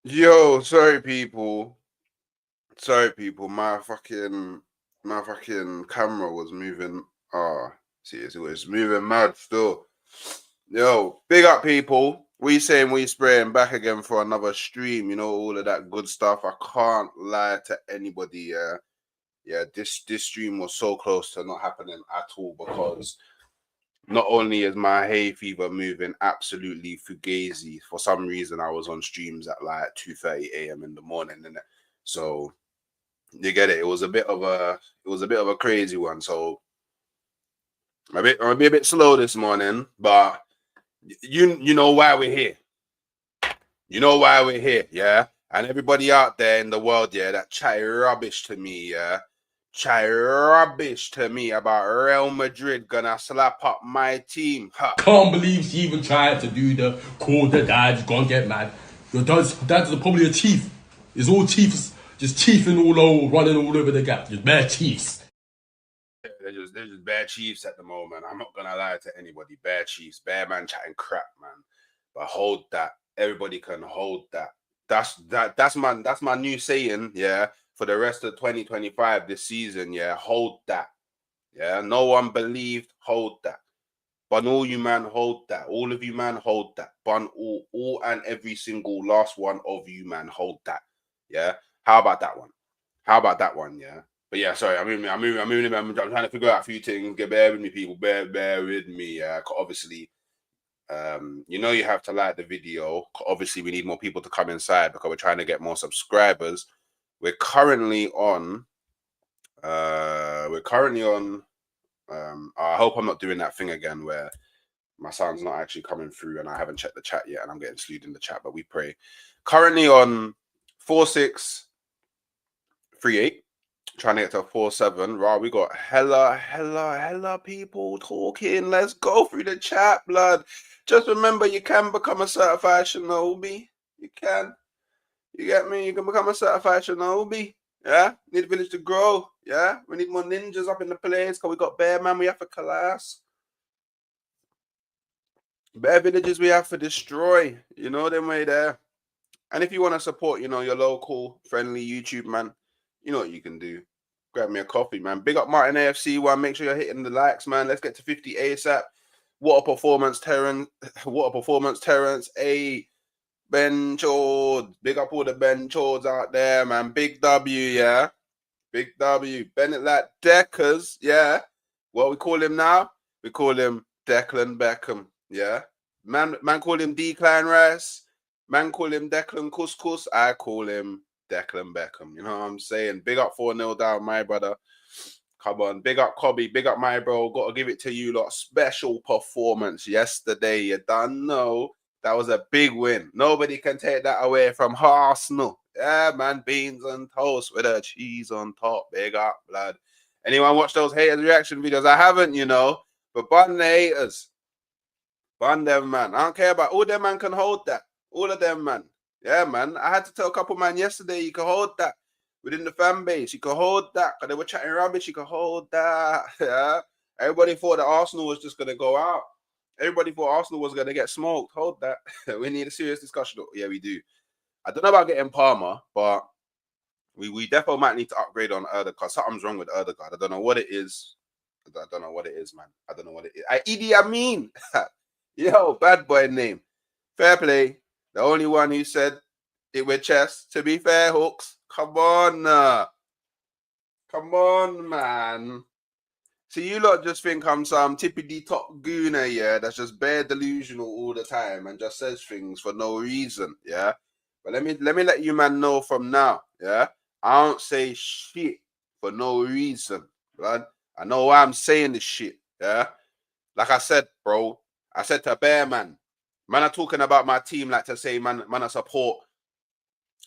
Yo, sorry people. Sorry people. My fucking camera was moving. See, it was moving mad still. Yo, big up people. We saying we spraying back again for another stream. You know, all of that good stuff. I can't lie to anybody. Yeah. This stream was so close to not happening at all because not only is my hay fever moving absolutely fugazi, for some reason I was on streams at like 2:30 a.m. in the morning, innit? So you get it. It was a bit of a crazy one. So I'll be a bit slow this morning, but you know why we're here. You know why we're here, yeah? And everybody out there in the world, yeah, that chat rubbish to me, yeah. Chat rubbish to me about Real Madrid gonna slap up my team. Huh. Can't believe she even tried to do the call the dad, gonna get mad. Your dad's probably a chief. It's all chiefs, just chiefing all over, running all over the gap. Just bare chiefs. They're just bad Chiefs at the moment. I'm not gonna lie to anybody. Bad Chiefs, bad man chatting crap, man. But hold that. Everybody can hold that. That's my new saying, yeah, for the rest of 2025 this season, yeah. Hold that. Yeah. No one believed, hold that. Bun all you man, hold that. All of you man, hold that. Bun all and every single last one of you man, hold that. Yeah. How about that one? How about that one? Yeah. But yeah, sorry, I'm trying to figure out a few things. Get bear with me, people. Bear with me. Yeah, obviously, you have to like the video. Obviously, we need more people to come inside because we're trying to get more subscribers. We're currently on. We're currently on. I hope I'm not doing that thing again where my sound's not actually coming through and I haven't checked the chat yet and I'm getting slewed in the chat. But we pray. Currently on 4638. Trying to get to 4-7. Right, we got hella people talking. Let's go through the chat, blood. Just remember, you can become a certified shinobi. You can. You get me? You can become a certified shinobi. Yeah? Need a village to grow. Yeah? We need more ninjas up in the place because we got bear man we have for class. Bear villages we have to destroy. You know them way there. And if you want to support, your local friendly YouTube man, you know what you can do. Grab me a coffee, man. Big up Martin AFC1. Make sure you're hitting the likes, man. Let's get to 50 ASAP. What a performance, Terrence. What a performance, Terrence. Hey, Ben Chords. Big up all the Ben Chords out there, man. Big W, yeah. Big W. Bennett like Deckers, yeah. What we call him now? We call him Declan Beckham, yeah. Man call him Declan Rice. Man call him Declan Couscous. I call him Declan Beckham. You know what I'm saying? Big up 4-0 down, my brother. Come on. Big up Cobby. Big up my bro. Got to give it to you lot. Special performance yesterday. You don't know. That was a big win. Nobody can take that away from Arsenal. Yeah, man. Beans and toast with a cheese on top. Big up, blood. Anyone watch those haters reaction videos? I haven't, But bun the haters. Bun them, man. I don't care about all them, man can hold that. All of them, man. Yeah, man. I had to tell a couple man yesterday, you can hold that within the fan base. You can hold that. Because they were chatting rubbish. You can hold that. Yeah. Everybody thought that Arsenal was just going to go out. Everybody thought Arsenal was going to get smoked. Hold that. We need a serious discussion. Yeah, we do. I don't know about getting Palmer, but we definitely might need to upgrade on Erdegaard. Something's wrong with Erdegaard. I don't know what it is. I don't know what it is, man. I don't know what it is. Idi Amin. Yo, bad boy name. Fair play. The only one who said it with chest. To be fair, Hooks. Come on. Come on, man. See, you lot just think I'm some tippity top gooner, yeah, that's just bare delusional all the time and just says things for no reason, yeah. But let me let you man know from now, yeah. I don't say shit for no reason, blood. I know why I'm saying this shit, yeah. Like I said, bro, I said to Bear Man are talking about my team like to say man I support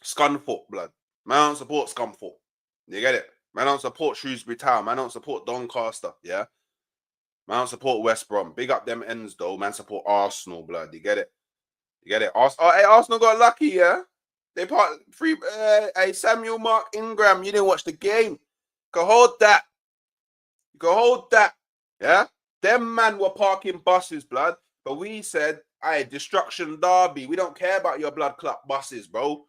Scunfoot, blood. Man, I don't support Scunfoot. You get it? Man, I don't support Shrewsbury Town. Man, I don't support Doncaster, yeah? Man, I don't support West Brom. Big up them ends, though. Man, support Arsenal, blood. You get it? You get it? Hey, Arsenal got lucky, yeah? They part free. Hey, Samuel Mark Ingram, you didn't watch the game. You can hold that. You can hold that, yeah? Them man were parking buses, blood. But we said, hey, Destruction Derby. We don't care about your blood clot buses, bro.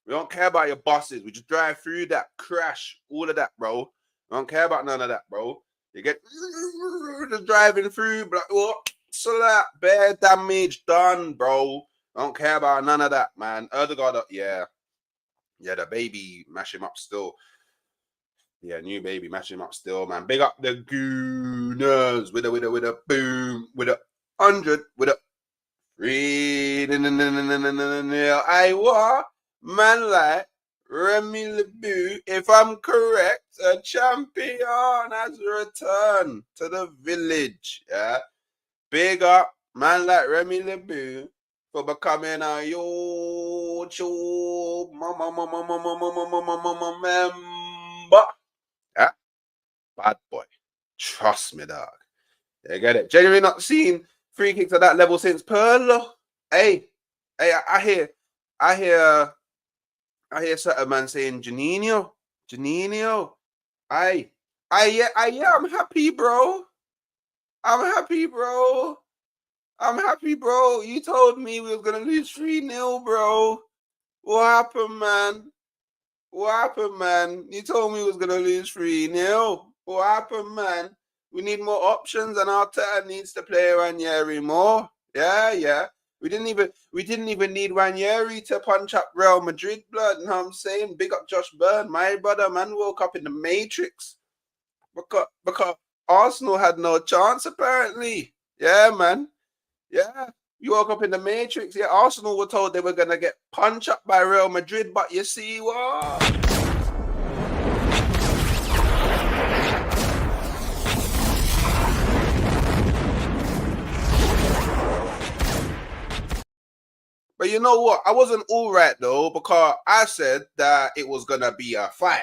We don't care about your buses. We just drive through that, crash, all of that, bro. We don't care about none of that, bro. You get just driving through, but what? So that bare damage done, bro. I don't care about none of that, man. Erdegaard, yeah, the baby mash him up still. Yeah, new baby mash him up still, man. Big up the Gooners with a boom, with a 100, with a 3. I what? Man like Remy LeBeau, if I'm correct, a champion has returned to the village. Yeah. Big up, man like Remy LeBeau for becoming a YouTube member. Yeah. Bad boy. Trust me, dog. You get it. Genuinely not seen free kicks at that level since Pearl. Hey, I hear certain man saying Janino. Yeah, I'm happy, bro. I'm happy, bro. You told me we was gonna lose 3-0, bro. What happened, man? You told me we was gonna lose 3-0. What happened, man? We need more options, and Arteta needs to play Ranieri more. Yeah. We didn't even need Ranieri to punch up Real Madrid, blood. You know what I'm saying? Big up Josh Byrne, my brother, man. Woke up in the Matrix because Arsenal had no chance apparently. Yeah, man. Yeah. You woke up in the Matrix. Yeah, Arsenal were told they were gonna get punched up by Real Madrid, but you see what? But you know what? I wasn't all right though, because I said that it was gonna be a fight.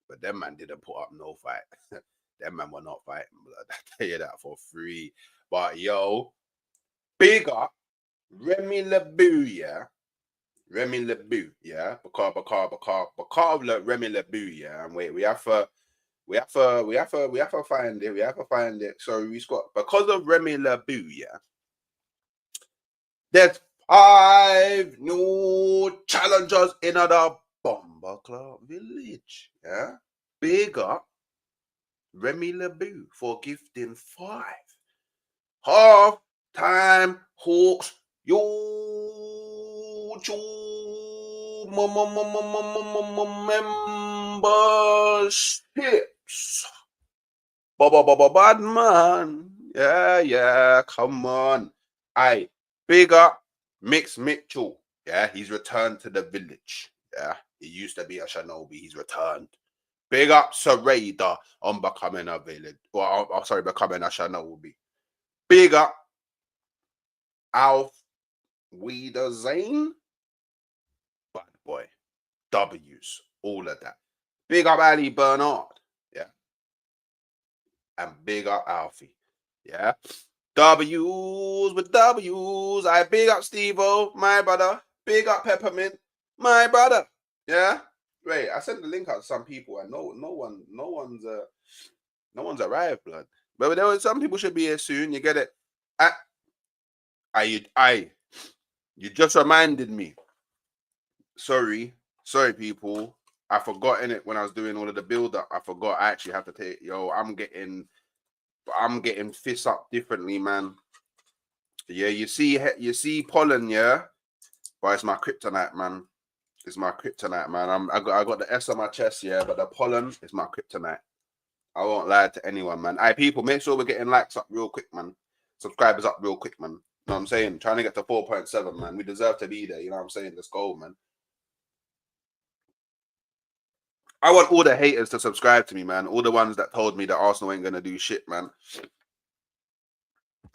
But them man didn't put up no fight. Them man were not fighting. I tell you that for free. But yo, big up Remy LeBeau, yeah. Remy LeBeau, yeah. Because of Remy LeBeau, yeah. And wait, we have to find it. So we got, because of Remy LeBeau, yeah. There's 5 new challengers in the Bomber Club Village. Yeah. Big up Remy LeBeau for gifting 5 half-time hooks YouTube memberships. Bad man. Yeah, come on. Aye. Big up Mix Mitchell. Yeah, he's returned to the village. Yeah, he used to be a Shinobi. He's returned. Big up Sarada on becoming a village. Becoming a Shinobi. Big up Alf Wiedersehen. Bad boy. W's. All of that. Big up Ali Bernard. Yeah. And big up Alfie. Yeah. W's with W's. I big up Steve-O, my brother. Big up Peppermint, my brother. Yeah. Wait, I sent the link out to some people, and no one's arrived, blood. But there was some people should be here soon. You get it? You just reminded me. Sorry, people. I forgot in it when I was doing all of the build up. I forgot I actually have to take. Yo, I'm getting fists up differently, man. Yeah, you see pollen, yeah. But it's my kryptonite, man. It's my kryptonite, man. I got the S on my chest, yeah, but the pollen is my kryptonite. I won't lie to anyone, man. Alright, people, make sure we're getting likes up real quick, man. Subscribers up real quick, man. You know what I'm saying? Trying to get to 4.7, man. We deserve to be there, you know what I'm saying? Let's go, man. I want all the haters to subscribe to me, man. All the ones that told me that Arsenal ain't gonna do shit, man.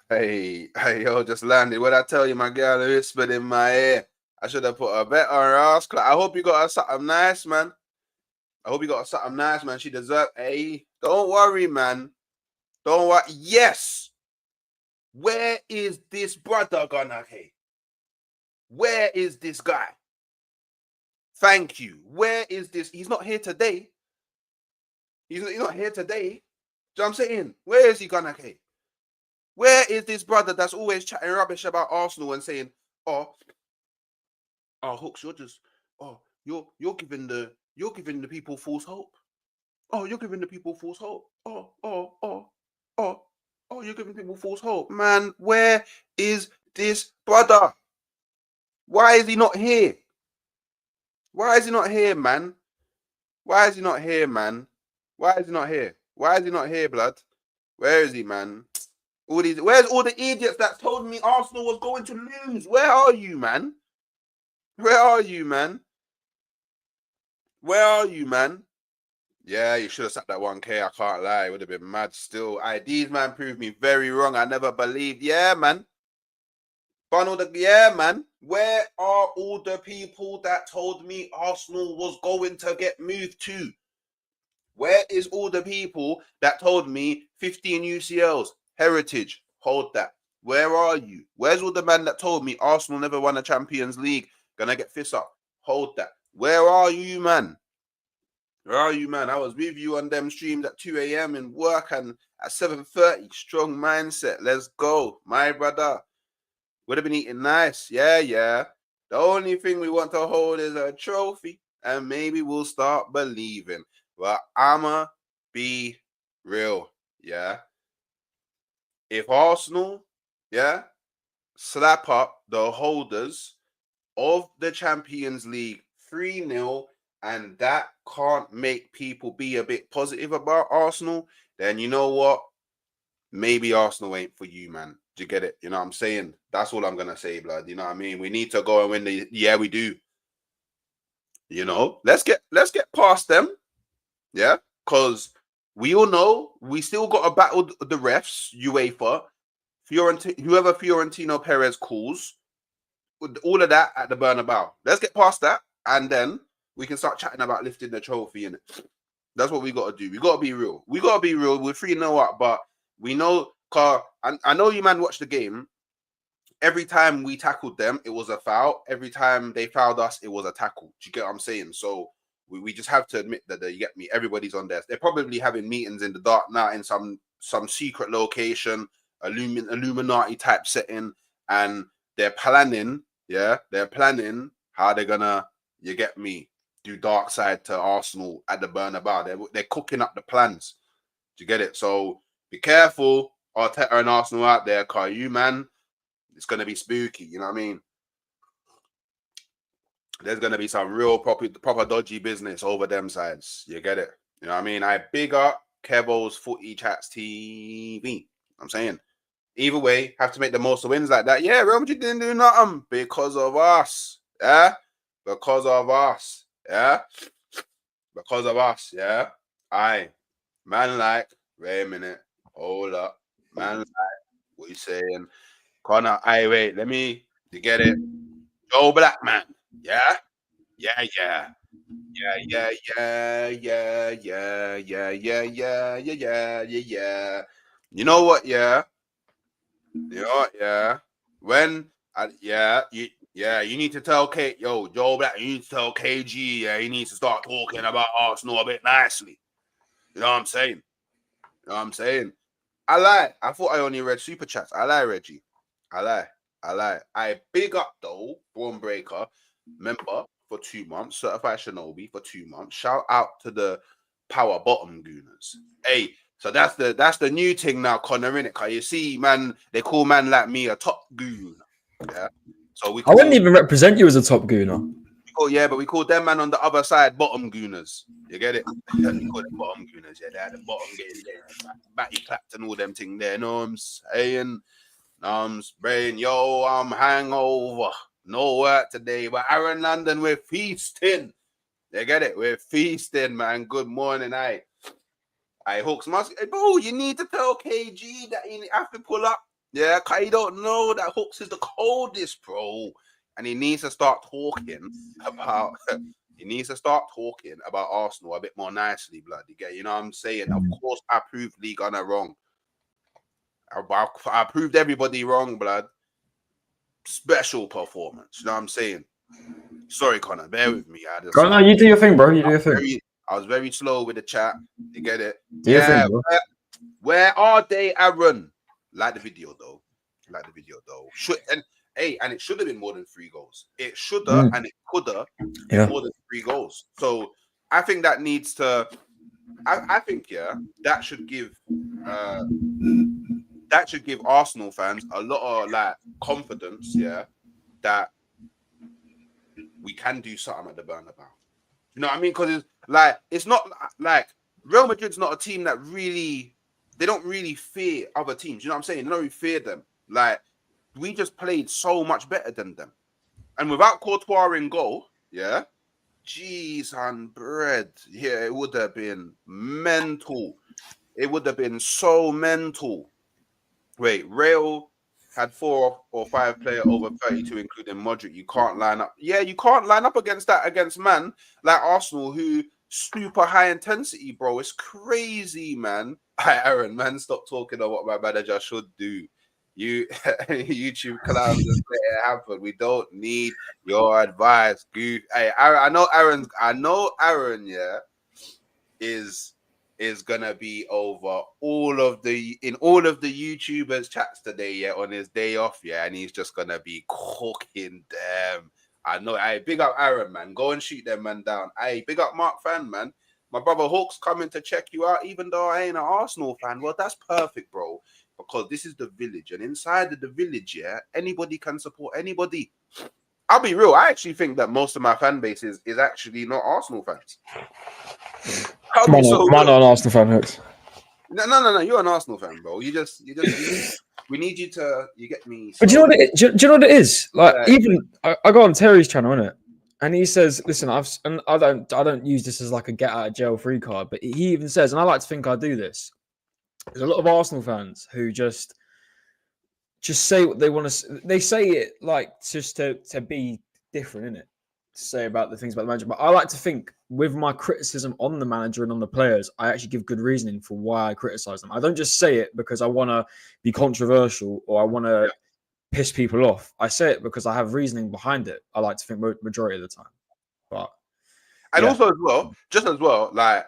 Hey, yo, just landed. What I tell you, my girl whispered in my ear. I should have put a bet on her ass. I hope you got her something nice, man. She deserves. Hey, don't worry, man. Don't worry. Yes. Where is this brother gonna hey? Where is this guy? Thank you. Where is this? He's not here today. He's not here today. Do you know what I'm saying? Where is he gonna hey? Where is this brother that's always chatting rubbish about Arsenal and saying, "Oh, Hooks, you're giving the people false hope. Oh, you're giving the people false hope. Oh, you're giving people false hope, man. Where is this brother? Why is he not here? Why is he not here, man? Why is he not here, man? Why is he not here? Why is he not here, blood? Where is he, man? Where's all the idiots that told me Arsenal was going to lose? Where are you, man? Where are you, man? Where are you, man? Yeah, you should have sacked that 1K. I can't lie. It would have been mad still. These man proved me very wrong. I never believed. Yeah, man. Yeah, man. Where are all the people that told me Arsenal was going to get moved to? Where is all the people that told me 15 UCLs, Heritage, hold that? Where are you? Where's all the man that told me Arsenal never won a Champions League, gonna get fist up? Hold that. Where are you, man? Where are you, man? I was with you on them streams at 2 a.m. in work and at 7:30. Strong mindset. Let's go. My brother. Would have been eating nice. Yeah. The only thing we want to hold is a trophy. And maybe we'll start believing. But I'ma be real. Yeah. If Arsenal, slap up the holders of the Champions League 3-0, and that can't make people be a bit positive about Arsenal, then you know what? Maybe Arsenal ain't for you, man. Do you get it? You know what I'm saying? That's all I'm going to say, blood. You know what I mean? We need to go and win yeah, we do. You know, let's get past them. Yeah, because we all know we still got to battle the refs, UEFA, whoever Fiorentino Perez calls, all of that at the Bernabeu. Let's get past that, and then we can start chatting about lifting the trophy. And that's what we got to do. We got to be real. We're 3-0 up, but we know. I know you man watched the game. Every time we tackled them, it was a foul. Every time they fouled us, it was a tackle. Do you get what I'm saying? So we just have to admit that, you get me? Everybody's on there. They're probably having meetings in the dark now in some secret location, Illuminati type setting, and they're planning. Yeah, they're planning how they're gonna, you get me, do dark side to Arsenal at the Bernabeu. They're cooking up the plans. Do you get it? So be careful, Arteta and Arsenal out there, cause you man, it's gonna be spooky. You know what I mean? There's gonna be some real proper dodgy business over them sides. You get it? You know what I mean? I big up Kevo's Footy Chats TV. I'm saying, either way, have to make the most of wins like that. Yeah, Real Madrid didn't do nothing because of us. Yeah, because of us. Yeah, because of us. Yeah, man, like, wait a minute, hold up, man, like, what you saying? Connor, wait, you get it? Joe Blackman, yeah. You know what, yeah? You know what, yeah? You need to tell Joe Black, you need to tell KG, yeah, he needs to start talking about Arsenal a bit nicely. You know what I'm saying? I lie. I thought I only read super chats. I lie, Reggie. I lie. I big up though, Braun Breaker, member for 2 months, certified Shinobi for 2 months. Shout out to the power bottom gooners. Hey, so that's the new thing now, Connor, innit? Cause you see, man, they call man like me a top goon. Yeah. So I wouldn't even represent you as a top gooner. But we call them man on the other side bottom gooners. You get it? We call them bottom gooners. Yeah, they're at the bottom getting batty clapped and all them thing there. Know what I'm saying? Brain, yo, I'm hangover. No work today, but Aaron London, we're feasting. You get it? We're feasting, man. Good morning, Hooks must. Bro, you need to tell KG that he have to pull up. Yeah, cause he don't know that Hooks is the coldest, bro. And he needs to start talking about. He needs to start talking about Arsenal a bit more nicely, blood. You know what I'm saying? Of course, I proved Lee Gunner wrong. I proved everybody wrong, blood. Special performance. You know what I'm saying? Sorry, Connor. Bear with me. Connor, you do your thing, bro. You do your thing. I was very slow with the chat. You get it? Do your thing, bro. Where are they, Aaron? Like the video though. And it should have been more than 3 goals. It should have and it could have been more than 3 goals. So I think that needs to. I think that should give Arsenal fans a lot of like confidence. Yeah, that we can do something at the Bernabeu. You know what I mean? Because it's not like Real Madrid's not a team that really, they don't really fear other teams. You know what I'm saying? They don't really fear them. Like, we just played so much better than them. And without Courtois in goal, yeah, cheese and bread, yeah, it would have been mental. It would have been so mental. Wait, Real had 4 or 5 player over 32, including Modric. You can't line up. Yeah, you can't line up against man like Arsenal, who super high intensity, bro. It's crazy, man. Hi, Aaron, man, stop talking about what my manager should do. You YouTube clowns, just let it happen. We don't need your advice, goof. Hey, Aaron, I know Aaron, yeah, is gonna be over all of the YouTubers chats today, yeah, on his day off, yeah, and he's just gonna be cooking them. I know. Hey, big up Aaron, man. Go and shoot them man down. Hey, big up Mark fan, man. My brother Hawks coming to check you out, even though I ain't an Arsenal fan. Well, that's perfect, bro, because this is the village, and inside of the village, yeah, anybody can support anybody. I'll be real. I actually think that most of my fan base is actually not Arsenal fans. Come on, on Arsenal fan hooks. No. You're an Arsenal fan, bro. You need you to. You get me. But do you know what? Do you know what it is? Like, even I go on Terry's channel, innit? And he says, "Listen, I don't use this as like a get out of jail free card." But he even says, and I like to think I do this. There's a lot of Arsenal fans who just say what they want to. They say it like just to be different, innit? To say about the things about the manager. But I like to think with my criticism on the manager and on the players, I actually give good reasoning for why I criticize them. I don't just say it because I want to be controversial or I want to piss people off. I say it because I have reasoning behind it. I like to think majority of the time. But also as well, like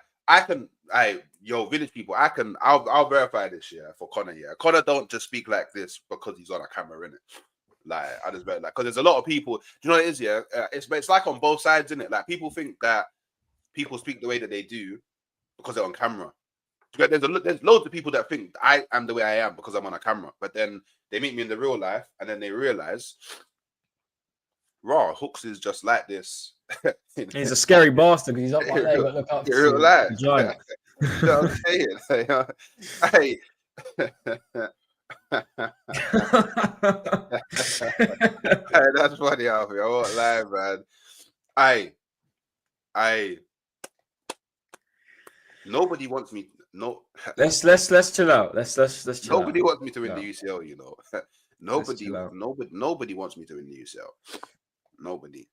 village people, I'll verify this, yeah, for Connor, yeah. Connor don't just speak like this because he's on a camera, innit? Like, I just bet, like, because there's a lot of people, do you know what it is, yeah? It's like on both sides, innit? Like, people think that people speak the way that they do because they're on camera. There's loads of people that think I am the way I am because I'm on a camera, but then they meet me in the real life and then they realize, Hooks is just like this. He's a scary bastard because he's up my leg, but look up to real life. You know what I'm saying? Hey, that's funny, Alfie. I won't lie, man. Nobody wants me. No, let's chill out. Let's chill Nobody out. wants me to win the UCL. You know, nobody wants me to win the UCL. Nobody.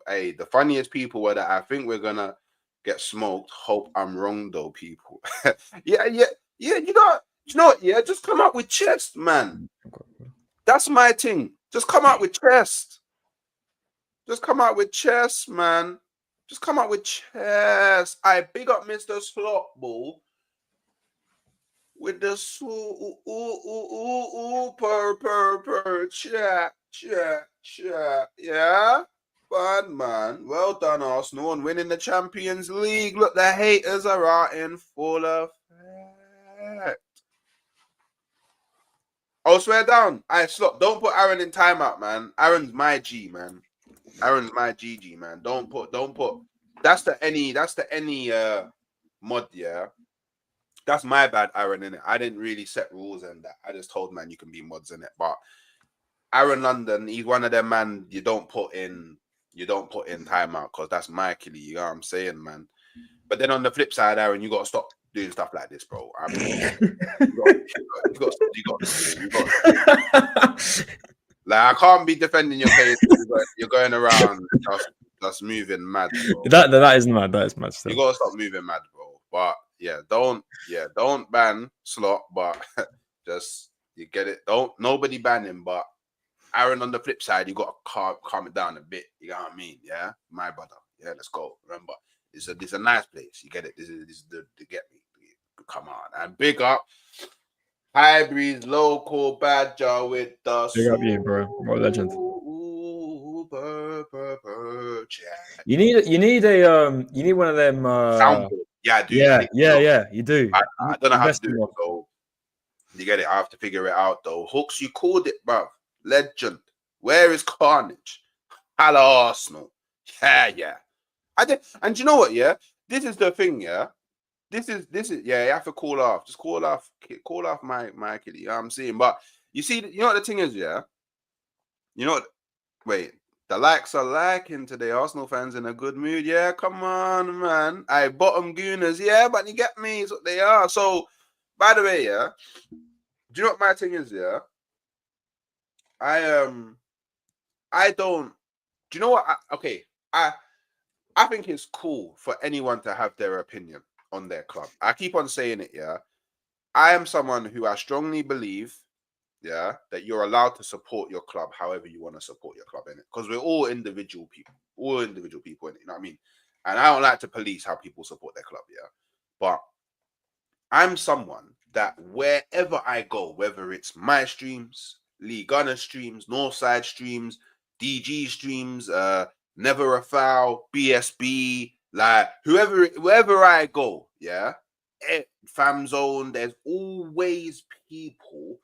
Hey, the funniest people were that I think we're gonna get smoked. Hope I'm wrong, though, people. Yeah. You know what? Yeah, just come out with chest, man. That's my thing. Just come out with chest. Just come out with chest, man. Just come out with chest. I big up Mr. Slotball with the chat. Yeah. Fun, man. Well done, Arsenal, on winning the Champions League. Look, the haters are out in full effect. Oh, swear down. Slot. Don't put Aaron in timeout, man. Aaron's my G, man. Aaron's my GG, man. Don't put. That's the any mod, yeah. That's my bad, Aaron, innit? I didn't really set rules and that. I just told man you can be mods in it. But Aaron London, he's one of them, man. You don't put in timeout because that's my Achilles. You know what I'm saying, man? But then on the flip side, Aaron, you got to stop doing stuff like this, bro. I mean, you got. Like, I can't be defending your case. You're going around just moving mad, bro. That is mad. That is mad still. You gotta stop moving mad, bro. But don't ban Slot, but just you get it. Nobody ban him, but Aaron on the flip side, you gotta calm it down a bit. You know what I mean? Yeah, my brother. Yeah, let's go. Remember, this a nice place. You get it. This is the get me. Come on, and big up Highbury's local badger with the Big up you, bro. What a legend. chat. You need one of them. Soundboard. Yeah, I do. Yeah, you do. I don't know how to Invest do in it, one. so you get it. I have to figure it out though. Hooks, you called it, bro. Legend. Where is Carnage? Hello, Arsenal. Yeah. I did, and you know what? Yeah, this is the thing. Yeah, this is yeah. You have to call off. Just call off my kitty. You know what I'm saying? But you see, you know what the thing is? Yeah, you know what? Wait, the likes are liking today. Arsenal fans in a good mood. Yeah, come on, man. I bottom gooners. Yeah, but you get me. It's what they are. So, by the way, yeah. Do you know what my thing is? Yeah, I I don't. Do you know what? Okay, I think it's cool for anyone to have their opinion on their club. I keep on saying it. Yeah, I am someone who I strongly believe, yeah, that you're allowed to support your club however you want to support your club in it, because we're all individual people, in it. You know what I mean? And I don't like to police how people support their club. Yeah, but I'm someone that wherever I go, whether it's my streams, Lee Gunner streams, Northside streams, DG streams, Never a Foul, BSB, like wherever I go, yeah, fam zone, there's always people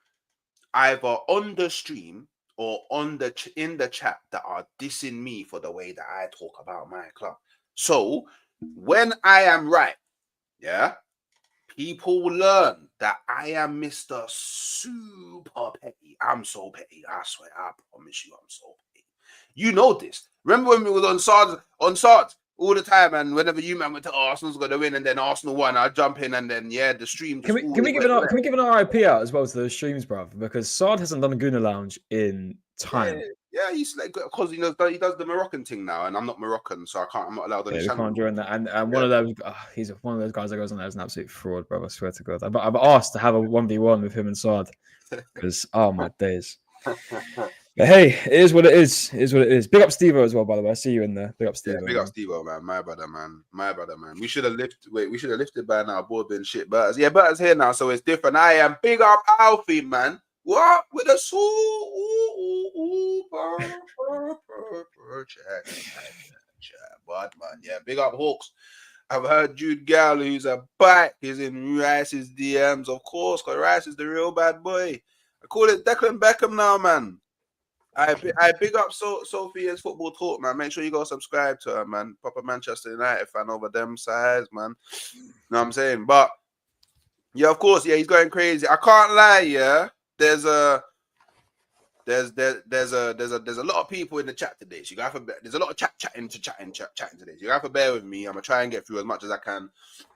either on the stream or on the in the chat that are dissing me for the way that I talk about my club. So when I am right, yeah, people will learn that I am Mr. Super Petty. I'm so petty. I swear, I promise you, I'm so petty. You know this. Remember when we was on SARS all the time, and whenever you man went to Arsenal's gonna win, and then Arsenal won, I jump in, and then yeah, the stream just Can we give an RIP out as well to those streams, bruv? Because Sard hasn't done a Guna Lounge in time. Yeah, he's like, because he does the Moroccan thing now, and I'm not Moroccan, so I'm not allowed on his We channel. can't join that. And one of those, he's one of those guys that goes on there as an absolute fraud, bro. I swear to God. I've asked to have a 1v1 with him and Sard because my days. But hey, it is what it is. It is what it is. Big up Steve-O as well, by the way. I see you in there. Big up Steve-O. Yeah, big up Steve-O, man. My brother, man. We should have lifted by now. Board been shit. But yeah, Bert's here now, so it's different. I am big up Alfie, man. What? With a super bad man. Yeah, big up Hawks. I've heard Jude Gal, who's a bite, is in Rice's DMs, of course, because Rice is the real bad boy. I call it Declan Beckham now, man. I big up Sophia's football talk, man. Make sure you go subscribe to her, man. Proper Manchester United fan over them sides, man. You know what I'm saying? But yeah, of course, yeah, he's going crazy. I can't lie, yeah. There's a lot of people in the chat today. So there's a lot of chatting today. So you have to bear with me. I'm gonna try and get through as much as I can.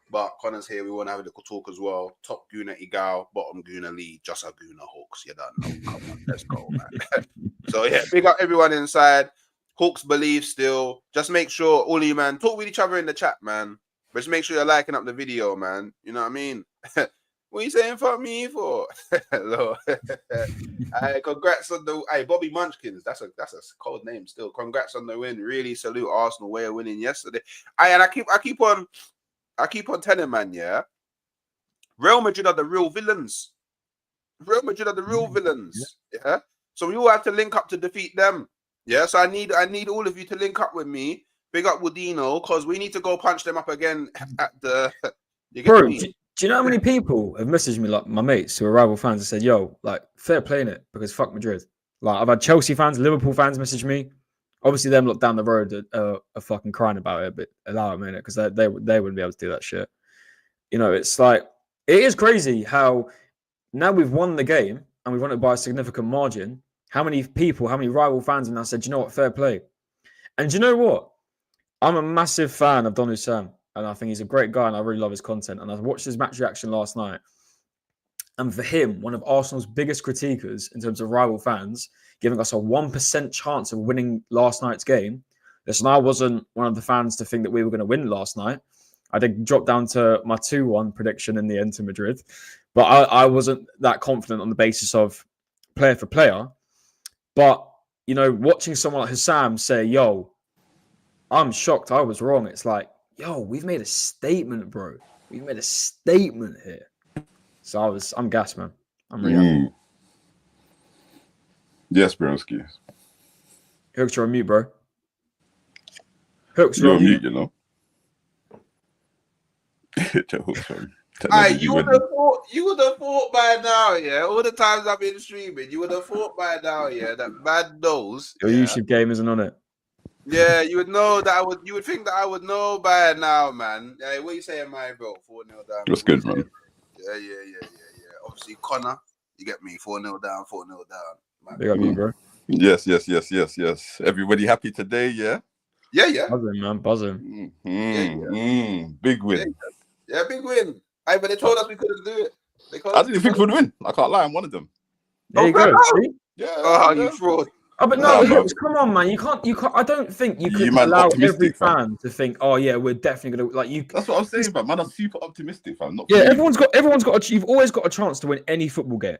But Connor's here. We want to have a little talk as well. Top Guna Igal, bottom Guna Lee, just a Guna Hawks. You don't know. Come on, let's go, man. So yeah, big up everyone inside. Hawks believe still. Just make sure all of you, man, talk with each other in the chat, man. But just make sure you're liking up the video, man. You know what I mean? What are you saying for me for? Hello. Congrats on the Bobby Munchkins. That's a cold name still. Congrats on the win. Really salute Arsenal way of winning yesterday. I keep on telling, man, yeah. Real Madrid are the real villains. Yeah. So we all have to link up to defeat them. Yeah. So I need all of you to link up with me. Big up Woodino, because we need to go punch them up again at the. Bro, do you know how many people have messaged me, like my mates who are rival fans, and said, "Yo, like fair play in it because fuck Madrid." Like I've had Chelsea fans, Liverpool fans message me. Obviously, them look down the road are fucking crying about it, but allow them in it because they wouldn't be able to do that shit. You know, it's like it is crazy how now we've won the game and we've won it by a significant margin. How many rival fans have now said, "You know what, fair play," and do you know what? I'm a massive fan of Donu Sam, and I think he's a great guy, and I really love his content. And I watched his match reaction last night. And for him, one of Arsenal's biggest critiquers in terms of rival fans, giving us a 1% chance of winning last night's game. Listen, I wasn't one of the fans to think that we were going to win last night. I did drop down to my 2-1 prediction in the end to Madrid. But I wasn't that confident on the basis of player for player. But, you know, watching someone like Hussam say, yo, I'm shocked I was wrong. It's like, yo, we've made a statement, bro. We've made a statement here. So I'm gassed, man. I'm really happy. Yes, Bronsky. Hooks, you're on mute, bro. Hooks, You're on mute. mute, you know. Hooks, You would have thought by now, yeah. All the times I've been streaming, you would have thought by now, yeah, that man knows. Your YouTube game isn't on it. Yeah, you would know that you would think that I would know by now, man. Hey, what you saying, my bro? 4-0 down. What's good, man? Yeah. Obviously, Connor, you get me. 4-0 down. Big up you, bro. Yes. Everybody happy today, yeah? Yeah. Buzzing, man. Buzzing. Big win. Yeah, big win. Hey, but they told us we couldn't do it. I didn't think we'd win. I can't lie, I'm one of them. There you go. See? Yeah. Oh, you fraud. Oh, but no, come on, man. You can't. I don't think you could allow every fan to think, oh yeah, we're definitely gonna like you. That's what I'm saying, man. I'm super optimistic, fam. Everyone's got. You've always got a chance to win any football game.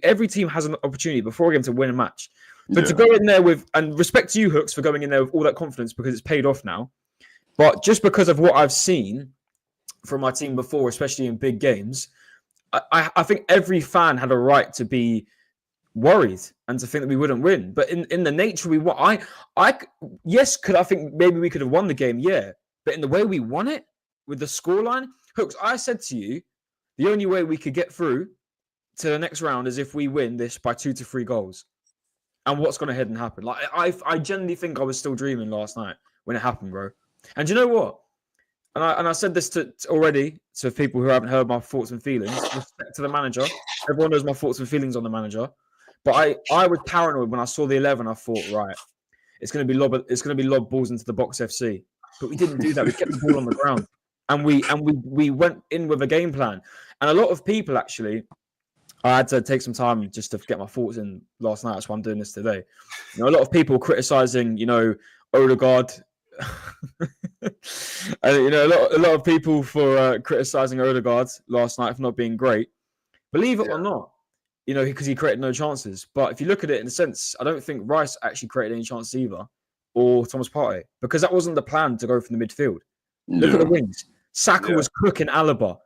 Every team has an opportunity before a game to win a match. But to go in there with, and respect to you, Hooks, for going in there with all that confidence because it's paid off now. But just because of what I've seen from my team before, especially in big games, I think every fan had a right to be worried and to think that we wouldn't win. But in the nature we won, I think maybe we could have won the game, yeah. But in the way we won it, with the scoreline, Hooks, I said to you, the only way we could get through to the next round is if we win this by 2 to 3 goals. And what's going to head and happen? Like I genuinely think I was still dreaming last night when it happened, bro. And you know what? And I said this already to people who haven't heard my thoughts and feelings. Respect to the manager. Everyone knows my thoughts and feelings on the manager. But I was paranoid when I saw the 11. I thought, right, it's going to be lob balls into the box FC. But we didn't do that. We kept the ball on the ground, and we went in with a game plan. And a lot of people actually, I had to take some time just to get my thoughts in last night. That's why I'm doing this today. A lot of people criticizing, Odegaard. And a lot of people for criticizing Odegaard last night for not being great. Believe it or not, because he created no chances. But if you look at it in a sense, I don't think Rice actually created any chances either, or Thomas Partey, because that wasn't the plan to go from the midfield. Look at the wings. Saka was cooking Alaba.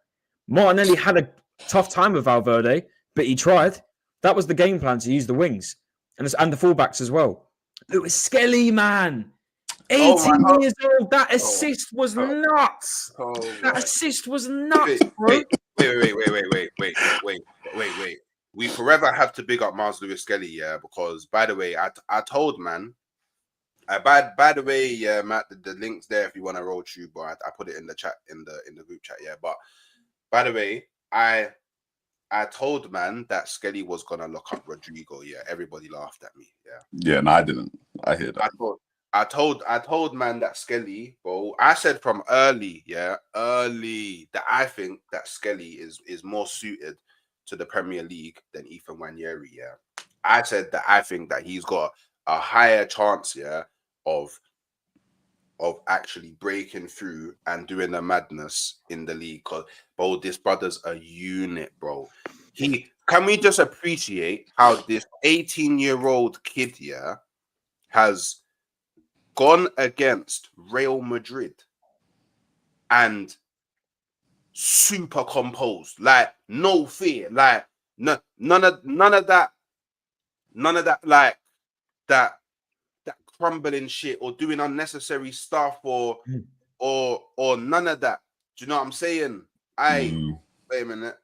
Martinelli had a tough time with Valverde, but he tried. That was the game plan, to use the wings and the fullbacks as well. Lewis Skelly, man. 18 years old. That assist was nuts. That assist was nuts, bro. Wait. We forever have to big up Miles Lewis Skelly, yeah, because by the way, I told man, by the way, yeah, Matt, the link's there if you want to roll through, but I put it in the chat, in the group chat, yeah. But by the way, I told man that Skelly was gonna lock up Rodrigo, yeah. Everybody laughed at me, yeah. Yeah, no, I didn't. I hear that. I told man that Skelly, bro. I said from early that I think that Skelly is more suited to the Premier League than Ethan Nwaneri, yeah. I said that I think that he's got a higher chance, yeah, of actually breaking through and doing the madness in the league. Because, bro, this brother's a unit, bro. Can we just appreciate how this 18-year-old kid, yeah, has gone against Real Madrid and super composed, like no fear, like none of that, like that crumbling shit or doing unnecessary stuff or none of that. Do you know what I'm saying? Wait a minute.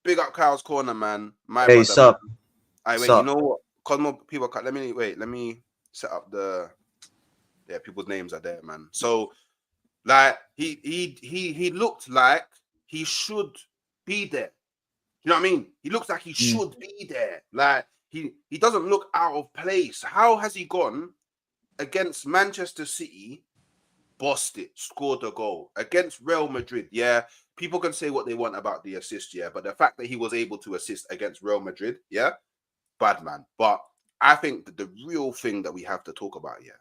Big up Kyle's Corner, man. Hey, sup? Wait, you know what? Cosmo people, let me set up the. Yeah, people's names are there, man. So, like, he looked like he should be there. You know what I mean? He looks like he should be there. Like, he doesn't look out of place. How has he gone against Manchester City, bossed it, scored a goal against Real Madrid? Yeah, people can say what they want about the assist, yeah, but the fact that he was able to assist against Real Madrid, yeah, bad man. But I think that the real thing that we have to talk about, yeah,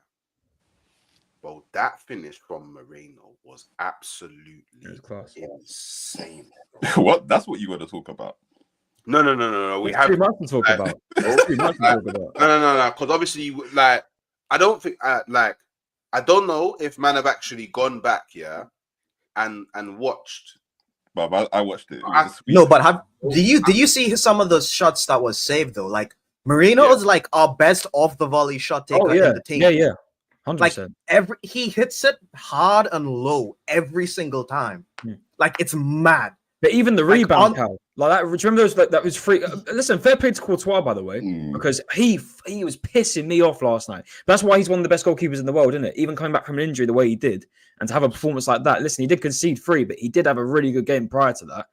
bro, that finish from Moreno was absolutely insane. What? That's what you want to talk about? No. We have too much to talk about. No. Because obviously, like, I don't think, I don't know if man have actually gone back, yeah, and watched But I watched it. It was I- a sweet. No, but do you see some of the shots that was saved though? Like Marino is like our best off the volley shot taker Oh yeah, in the team. yeah, 100%. Like he hits it hard and low every single time. Like it's mad. But even the Like, rebound, Cal, like that. Remember those? Like that was free. Listen, fair play to Courtois, by the way, because he was pissing me off last night. That's why he's one of the best goalkeepers in the world, isn't it? Even coming back from an injury the way he did, and to have a performance like that. Listen, he did concede 3, but he did have a really good game prior to that.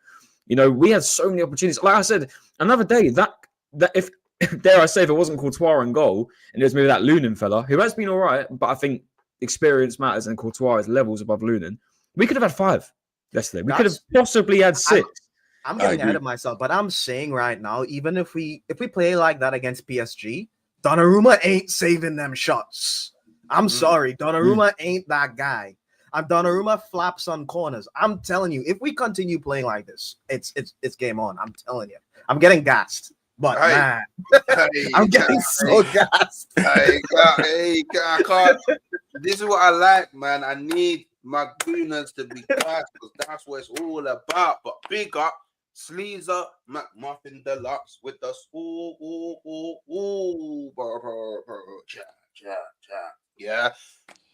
You know, we had so many opportunities. Like I said, another day that if dare I say, if it wasn't Courtois in goal, and it was maybe that Lunin fella who has been all right, but I think experience matters, and Courtois is levels above Lunin. We could have had 5 yesterday. We could have possibly had 6. I'm getting ahead of myself, but I'm saying right now, even if we play like that against PSG, Donnarumma ain't saving them shots. I'm sorry, Donnarumma ain't that guy. And Donnarumma flaps on corners. I'm telling you, if we continue playing like this, it's game on. I'm telling you, I'm getting gassed. But man, I'm getting so gassed. I can't. This is what I like, man. I need my gooners to be gassed because that's what it's all about. But big up, Sleazer, McMuffin Deluxe with us. Yeah.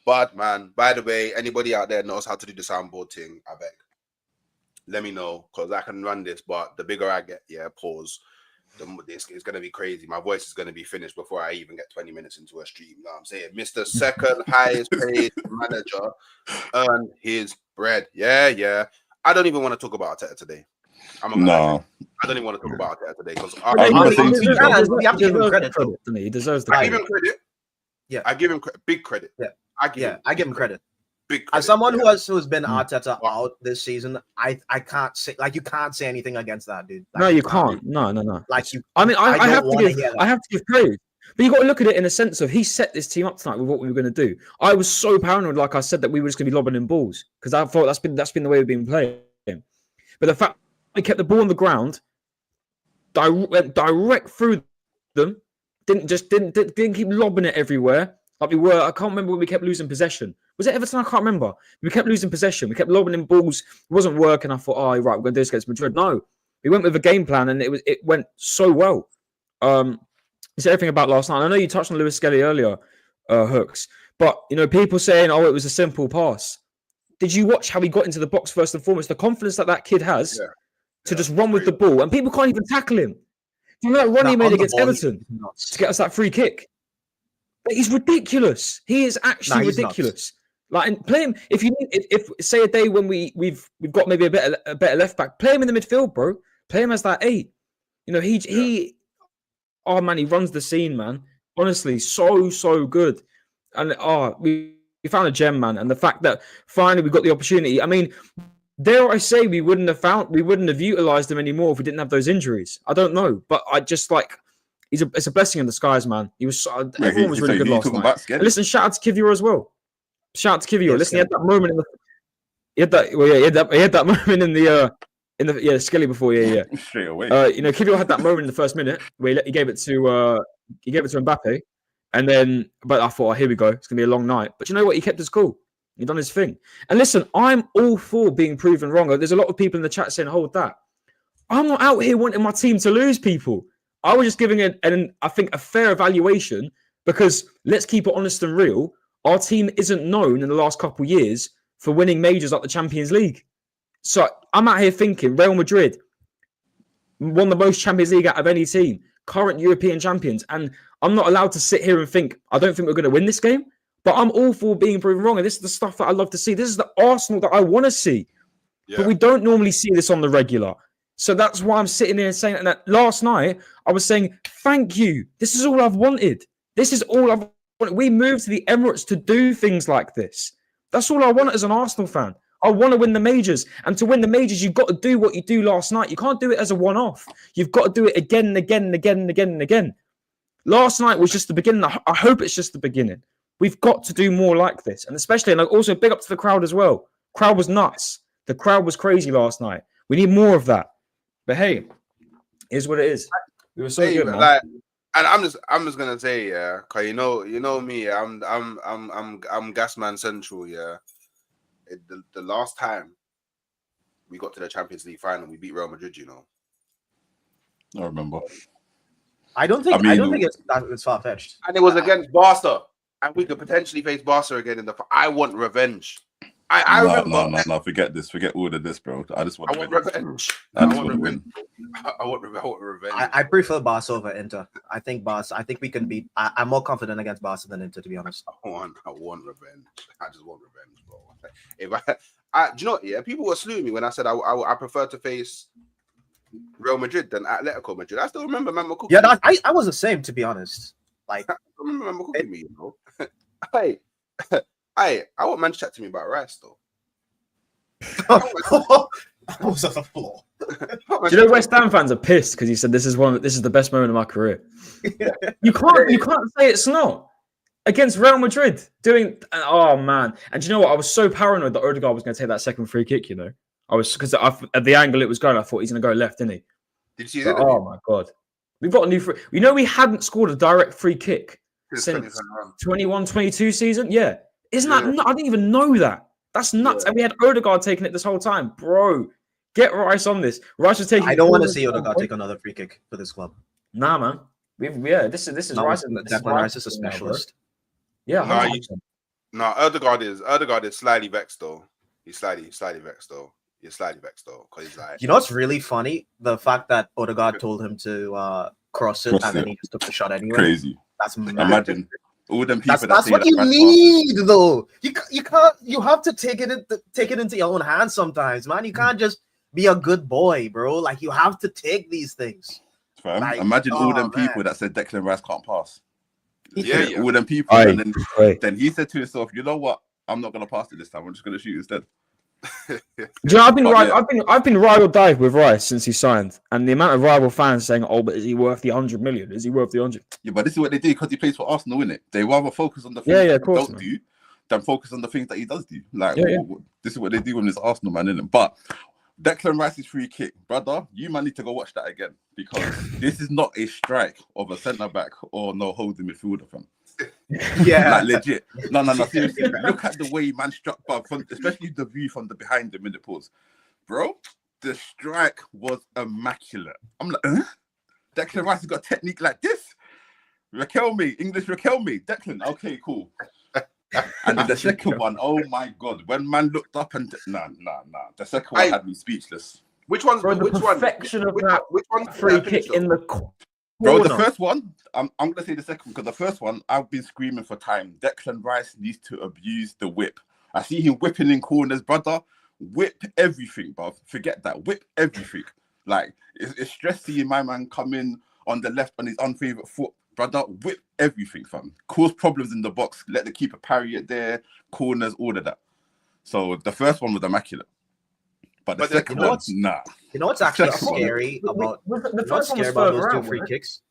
But man, by the way, anybody out there knows how to do the soundboard thing, I beg. Let me know, because I can run this, but the bigger I get, pause. This is going to be crazy. My voice is going to be finished before I even get 20 minutes into a stream. You know what I'm saying? Mr. Second highest paid manager earned his bread. Yeah. I don't even want to talk about Arteta today. I don't even want to talk about Arteta today because we have to give him credit. He deserves the credit. I give him credit. Yeah, I give him big credit. Yeah, I give him credit. Big credit. As someone who's been Arteta out this season, I can't say you can't say anything against that, dude. Like, no, you can't. No. Like I mean, I have to give praise. But you got to look at it in a sense of he set this team up tonight with what we were going to do. I was so paranoid, like I said, that we were just going to be lobbing in balls because I thought that's been the way we've been playing. But the fact we kept the ball on the ground, went direct through them, didn't keep lobbing it everywhere like we were. I can't remember when we kept losing possession. Was it Everton? I can't remember. We kept losing possession. We kept lobbing in balls. It wasn't working. I thought, right, we're going to do this against Madrid. No, we went with a game plan, and it went so well. It's everything about last night. I know you touched on Lewis Skelly earlier, Hooks, but people saying, it was a simple pass. Did you watch how he got into the box first and foremost? The confidence that kid has to just run with the ball, and people can't even tackle him. Do you know that run he made against Everton to get us that free kick? But he's ridiculous. He is actually ridiculous. Like, and play him if say a day when we've got maybe a better left back, play him in the midfield, bro. Play him as that 8. He runs the scene, man. Honestly, so good. And we found a gem, man. And the fact that finally we got the opportunity. I mean, dare I say we wouldn't have utilized him anymore if we didn't have those injuries. I don't know, but I just like it's a blessing in disguise, man. He was everyone was really good last night. And listen, shout out to Kivior as well. Shout out to Kivior. Listen, he had that moment he had that moment in the Skelly before, straight away. Kivior had that moment in the first minute where he gave it to Mbappe, and then but I thought, here we go, it's gonna be a long night. But you know what? He kept his cool. He done his thing. And listen, I'm all for being proven wrong. There's a lot of people in the chat saying, hold that. I'm not out here wanting my team to lose, people. I was just giving I think a fair evaluation because let's keep it honest and real. Our team isn't known in the last couple of years for winning majors like the Champions League. So I'm out here thinking Real Madrid won the most Champions League out of any team, current European champions. And I'm not allowed to sit here and think, I don't think we're going to win this game. But I'm all for being proven wrong. And this is the stuff that I love to see. This is the Arsenal that I want to see. Yeah. But we don't normally see this on the regular. So that's why I'm sitting here saying that last night, I was saying, thank you. This is all I've wanted. This is all I've wanted. We moved to the Emirates to do things like this. That's all I want as an Arsenal fan. I want to win the majors. And to win the majors, you've got to do what you do last night. You can't do it as a one-off. You've got to do it again and again and again and again and again. Last night was just the beginning. I hope it's just the beginning. We've got to do more like this. And especially, and also big up to the crowd as well. Crowd was nuts. The crowd was crazy last night. We need more of that. But hey, here's what it is. We were so good, man. Like, and I'm just gonna say, cause you know me, I'm Gasman Central, The last time we got to the Champions League final. We beat Real Madrid. You know. I remember. I don't think it's far fetched. And it was against Barca, and we could potentially face Barca again in the. I want revenge. I remember. No. Forget this. Forget all of this, bro. I just want. I want revenge. I just want to win. I want revenge. I prefer Barca over Inter. I think we can beat. I'm more confident against Barca than Inter, to be honest. I want revenge. I just want revenge, bro. If do you know what? Yeah, people were slewing me when I said I prefer to face Real Madrid than Atletico Madrid. I still remember Mama cooking. Yeah, I was the same, to be honest. Like, I remember Mama cooking me, you know. Hey, I want man to chat to me about Rice though. I was on the floor. Do you know West Ham fans are pissed because he said this is the best moment of my career. You can't say it's not. Against Real Madrid, oh man! And do you know what? I was so paranoid that Odegaard was going to take that second free kick. You know, I was because at the angle it was going, I thought he's going to go left, didn't he? Did you see that? Oh my god, we've got a new free. You know, we hadn't scored a direct free kick since 21-22 season. Yeah, isn't that? I didn't even know that. That's nuts. Yeah. And we had Odegaard taking it this whole time, bro. Get Rice on this. Rice was taking. I don't want to see Odegaard take another free kick for this club. Nah, man. This is Rice. Rice is a specialist. Yeah, Odegaard is slightly vexed though. He's slightly vexed though. Because he's like, you know what's really funny? The fact that Odegaard told him to cross it and then he just took the shot anyway. Crazy. That's mad. Imagine all them people. That's what you need though. You can't. You have to take it into your own hands sometimes, man. You can't just be a good boy, bro. Like you have to take these things. Like, imagine all them people that said Declan Rice can't pass. Yeah. All them people, and then he said to himself, "You know what? I'm not gonna pass it this time. I'm just gonna shoot instead." Do you know, I've been ride or die with Rice since he signed, and the amount of rival fans saying, "Oh, but is he worth the 100 million? Is he worth the 100?" Yeah, but this is what they do because he plays for Arsenal, innit? They rather focus on the things that he don't do than focus on the things that he does do. Like this is what they do when it's Arsenal, man, innit? But Declan Rice's free kick, brother, you might need to go watch that again because this is not a strike of a centre back or no holding midfielder, fam. Yeah, like legit. No, seriously. Look at the way man struck, but especially the view from the behind the minute pause, bro. The strike was immaculate. I'm like, Declan Rice has got technique like this. English Raquelme, Declan. Okay, cool. And then the second one, oh my god, when man looked up and nah. The second one had me speechless. Which one's bro, which perfection one? Of that which one's free kick in the corner? Bro, the first one, I'm gonna say the second because the first one I've been screaming for time. Declan Rice needs to abuse the whip. I see him whipping in corners, brother. Whip everything, bro. Forget that. Whip everything. Like it's stress seeing my man come in on the left on his unfavorite foot. Brother, whip everything, fam. Cause problems in the box. Let the keeper parry it there. Corners, all of that. So the first one was immaculate. But the second one, nah. You know what's actually scary about the first one was about those two free kicks?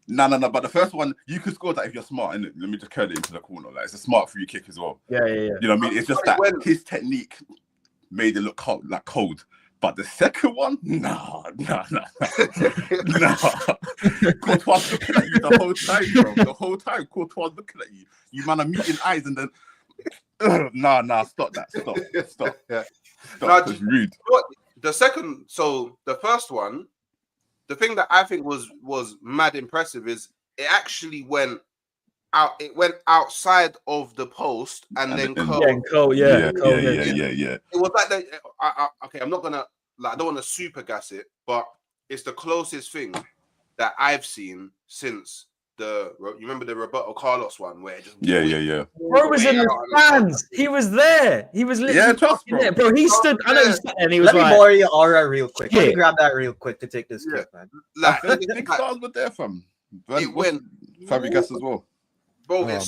No. But the first one, you could score that if you're smart. And let me just curl it into the corner. Like it's a smart free kick as well. Yeah. You know what I mean? It's just that his technique made it look cold. But the second one, no. Courtois looking at you the whole time, bro. The whole time, Courtois looking at you. You man are meeting eyes and then, nah. Stop that. Stop. Yeah. Stop. It's rude. The first one, the thing that I think was mad impressive is it actually went out. It went outside of the post and then curled. Yeah. It was like okay. I'm not gonna I don't want to super gas it, but it's the closest thing that I've seen since you remember the Roberto Carlos one where it just Bro was in the stands. He was there. He was literally there, bro. He stood. I know he stood and he was Let me borrow your aura real quick. Let me grab that real quick to take this kick, man. Like big stars were there from. It went Fabregas as well. Bro, it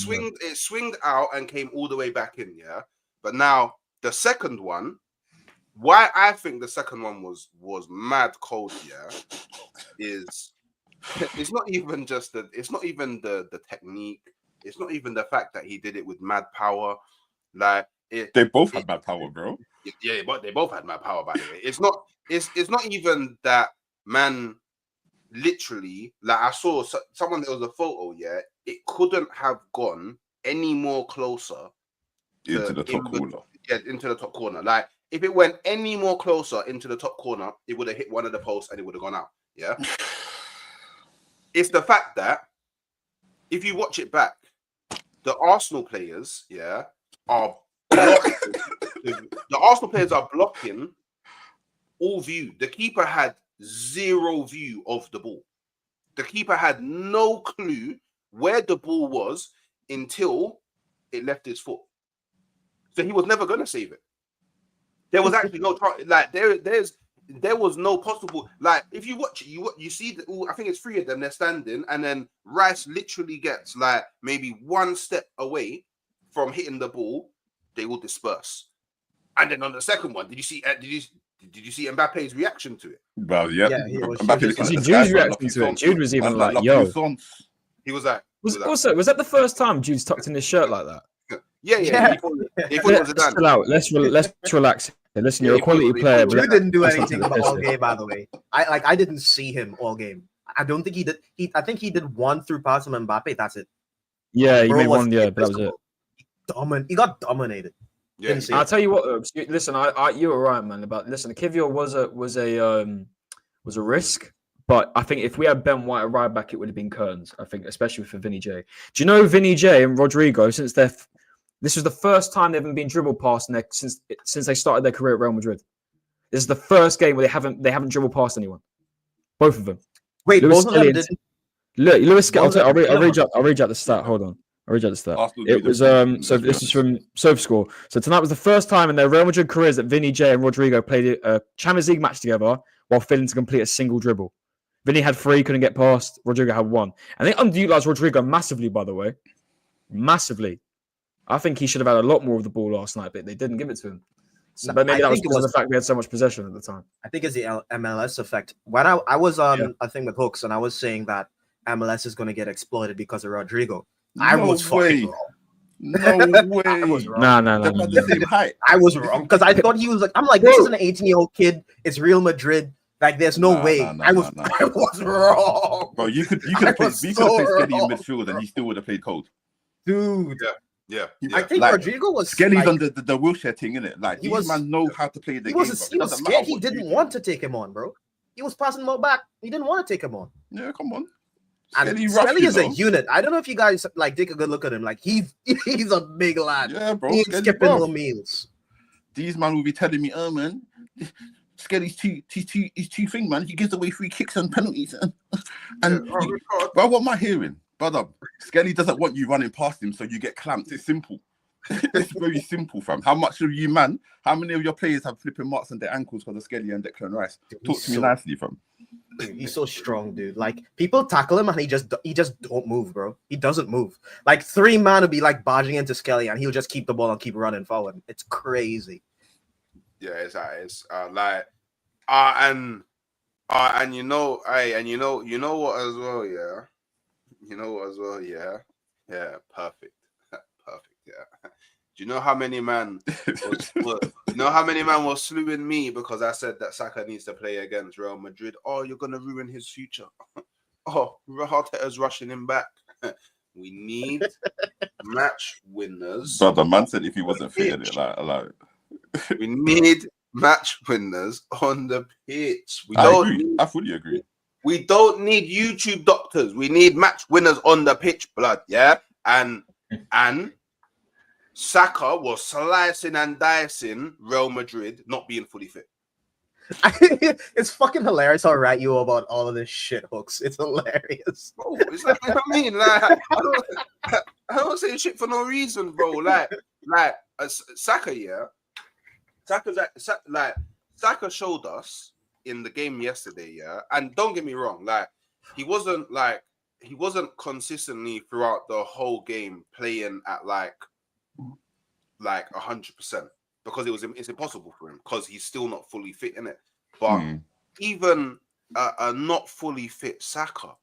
swinged out and came all the way back in, yeah. But now the second one, why I think the second one was mad cold, yeah, is it's not even the technique, it's not even the fact that he did it with mad power. Like they both had mad power, bro. Yeah, but they both had mad power, by the way. It's not even that man. Literally, like I saw someone, there was a photo, yeah, it couldn't have gone any more closer into the top corner. Yeah, into the top corner. Like If it went any more closer into the top corner, it would have hit one of the posts and it would have gone out. Yeah. It's the fact that if you watch it back, the Arsenal players, are blocking. The Arsenal players are blocking all view. The keeper had zero view of the ball. The keeper had no clue where the ball was until it left his foot. So he was never going to save it. There was actually no like there was no possible, like, if you watch it, you see I think it's 3 of them, they're standing, and then Rice literally gets like maybe 1 step away from hitting the ball, they will disperse. And then on the second one, did you see Mbappe's reaction to it? Well, yeah. Jude's reaction to it. Jude was even like, yo. He was like, was that the first time Jude's tucked in his shirt like that? Yeah. He thought it was a let's chill out. Let's relax. Listen, you're a quality player. Jude didn't do anything the whole game, by the way. I didn't see him all game. I don't think he did. I think he did 1 through pass from Mbappe. That's it. Yeah, he made 1. Yeah, but that was it. He got dominated. Yeah. I'll tell you what. Listen, you were right, man. Listen, Kivior was a risk, but I think if we had Ben White at right back, it would have been Kearns. I think, especially for Vinny J. Do you know Vinny J and Rodrigo? This was the first time they've been dribbled past since they started their career at Real Madrid. This is the first game where they haven't dribbled past anyone. Both of them. Wait, both of them didn't. Look, Lewis. I'll read you out the stat. Hold on. I'll read you out the stat. It was So this is from SofaScore. So tonight was the first time in their Real Madrid careers that Vinny J and Rodrigo played a Champions League match together while failing to complete a single dribble. Vinny had 3, couldn't get past. Rodrigo had 1. And they underutilized Rodrigo massively, by the way. Massively. I think he should have had a lot more of the ball last night, but they didn't give it to him. But maybe that was because of the fact we had so much possession at the time. I think it's the MLS effect. When I was on a thing with Hooks, and I was saying that MLS is going to get exploited because of Rodrigo. I was fucking wrong. No way. I was wrong. No. The same height. I was wrong because I thought he was like, I'm like, this is an 18-year-old kid. It's Real Madrid. Like, there's no way. I was wrong. Bro, you could have played Skelly in midfield and he still would have played cold. Dude. Yeah. I think Rodrigo was Skelly's on the wheelchair thing, innit? Like, these man know how to play the game. He was scared. He didn't want to take him on, bro. He was passing him back. He didn't want to take him on. Yeah, come on. Skelly is a unit. I don't know if you guys like take a good look at him. Like, he's a big lad. Yeah, bro. He ain't skipping no meals. These man will be telling me, oh man, Skelly's too thing, man. He gives away free kicks and penalties. Bro, what am I hearing? Brother, Skelly doesn't want you running past him, so you get clamped. It's simple. It's very simple, fam. How many of your players have flipping marks on their ankles because of Skelly and Declan Rice? Talk to me nicely, fam. Dude, he's so strong, dude. Like, people tackle him and he just don't move, bro. He doesn't move. Like, 3 man would be like barging into Skelly and he'll just keep the ball and keep running forward. It's crazy. Yeah, it's and you know what as well, yeah. You know what as well, yeah. Yeah, perfect. Yeah. Do you know how many man was slewing me because I said that Saka needs to play against Real Madrid? Oh, you're gonna ruin his future. Oh, Arteta's rushing him back. We need match winners. Brother, man said if he wasn't fitting it, like we need match winners on the pitch. I fully agree. We don't need YouTube doctors. We need match winners on the pitch, blood. Yeah, and Saka was slicing and dicing Real Madrid, not being fully fit. It's fucking hilarious how right you are about all of this shit, Hooks. It's hilarious. Bro, it's like, I mean, like, I don't say shit for no reason, bro. Like Saka, yeah. Saka showed us in the game yesterday, yeah. And don't get me wrong, like he wasn't consistently throughout the whole game playing at like 100% because it's impossible for him because he's still not fully fit in it. But even a not fully fit Saka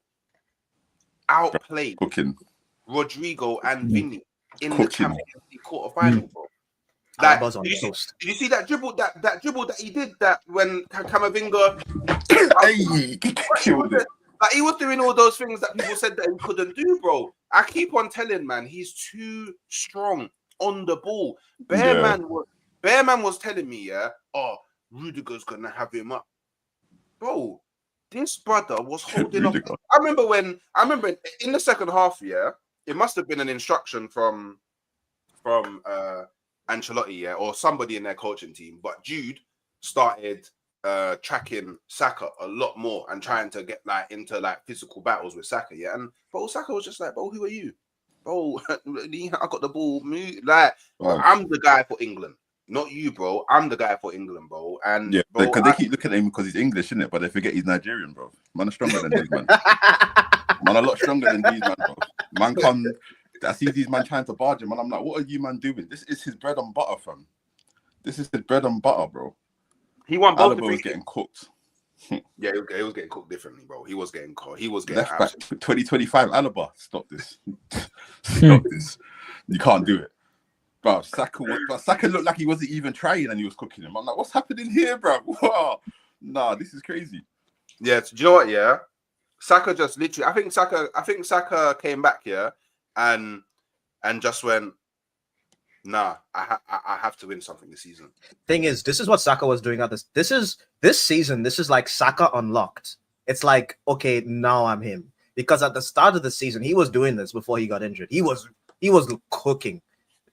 outplayed Rodrigo and Vinny in the Champions League quarterfinal, bro. Like, did you see that dribble that he did that when Camavinga he was doing all those things that people said that he couldn't do, bro. I keep on telling, man, he's too strong on the ball. Man Bearman was telling me, yeah, oh, Rudiger's gonna have him up, bro. This brother was holding up. I remember in the second half, yeah, it must have been an instruction from Ancelotti, yeah, or somebody in their coaching team. But Jude started tracking Saka a lot more and trying to get like into like physical battles with Saka, yeah. And bro, Saka was just like, bro, who are you, bro? I got the ball, like I'm the guy for England. Not you, bro. I'm the guy for England, bro. And yeah, because they keep looking at him because he's English, isn't it? But they forget he's Nigerian, bro. Man are stronger than these man. Man, a lot stronger than these man, bro. Man, come. I see these man trying to barge him, and I'm like, what are you man doing? This is his bread and butter, fam. This is his bread and butter, bro. He won both. Alaba was getting cooked. Yeah, he was getting cooked differently, bro. He was getting caught. He was getting left back 2025. Alaba, stop this. Stop this. You can't do it. Bro, Saka looked like he wasn't even trying and he was cooking him. I'm like, what's happening here, bro? Wow. Nah, this is crazy. Yeah, do you know what? Yeah, Saka just literally. I think Saka came back, yeah, and just went, nah. I have to win something this season. Thing is, this is what Saka was doing at this season. This is like Saka unlocked. It's like, okay, now I'm him, because at the start of the season he was doing this before he got injured. He was cooking.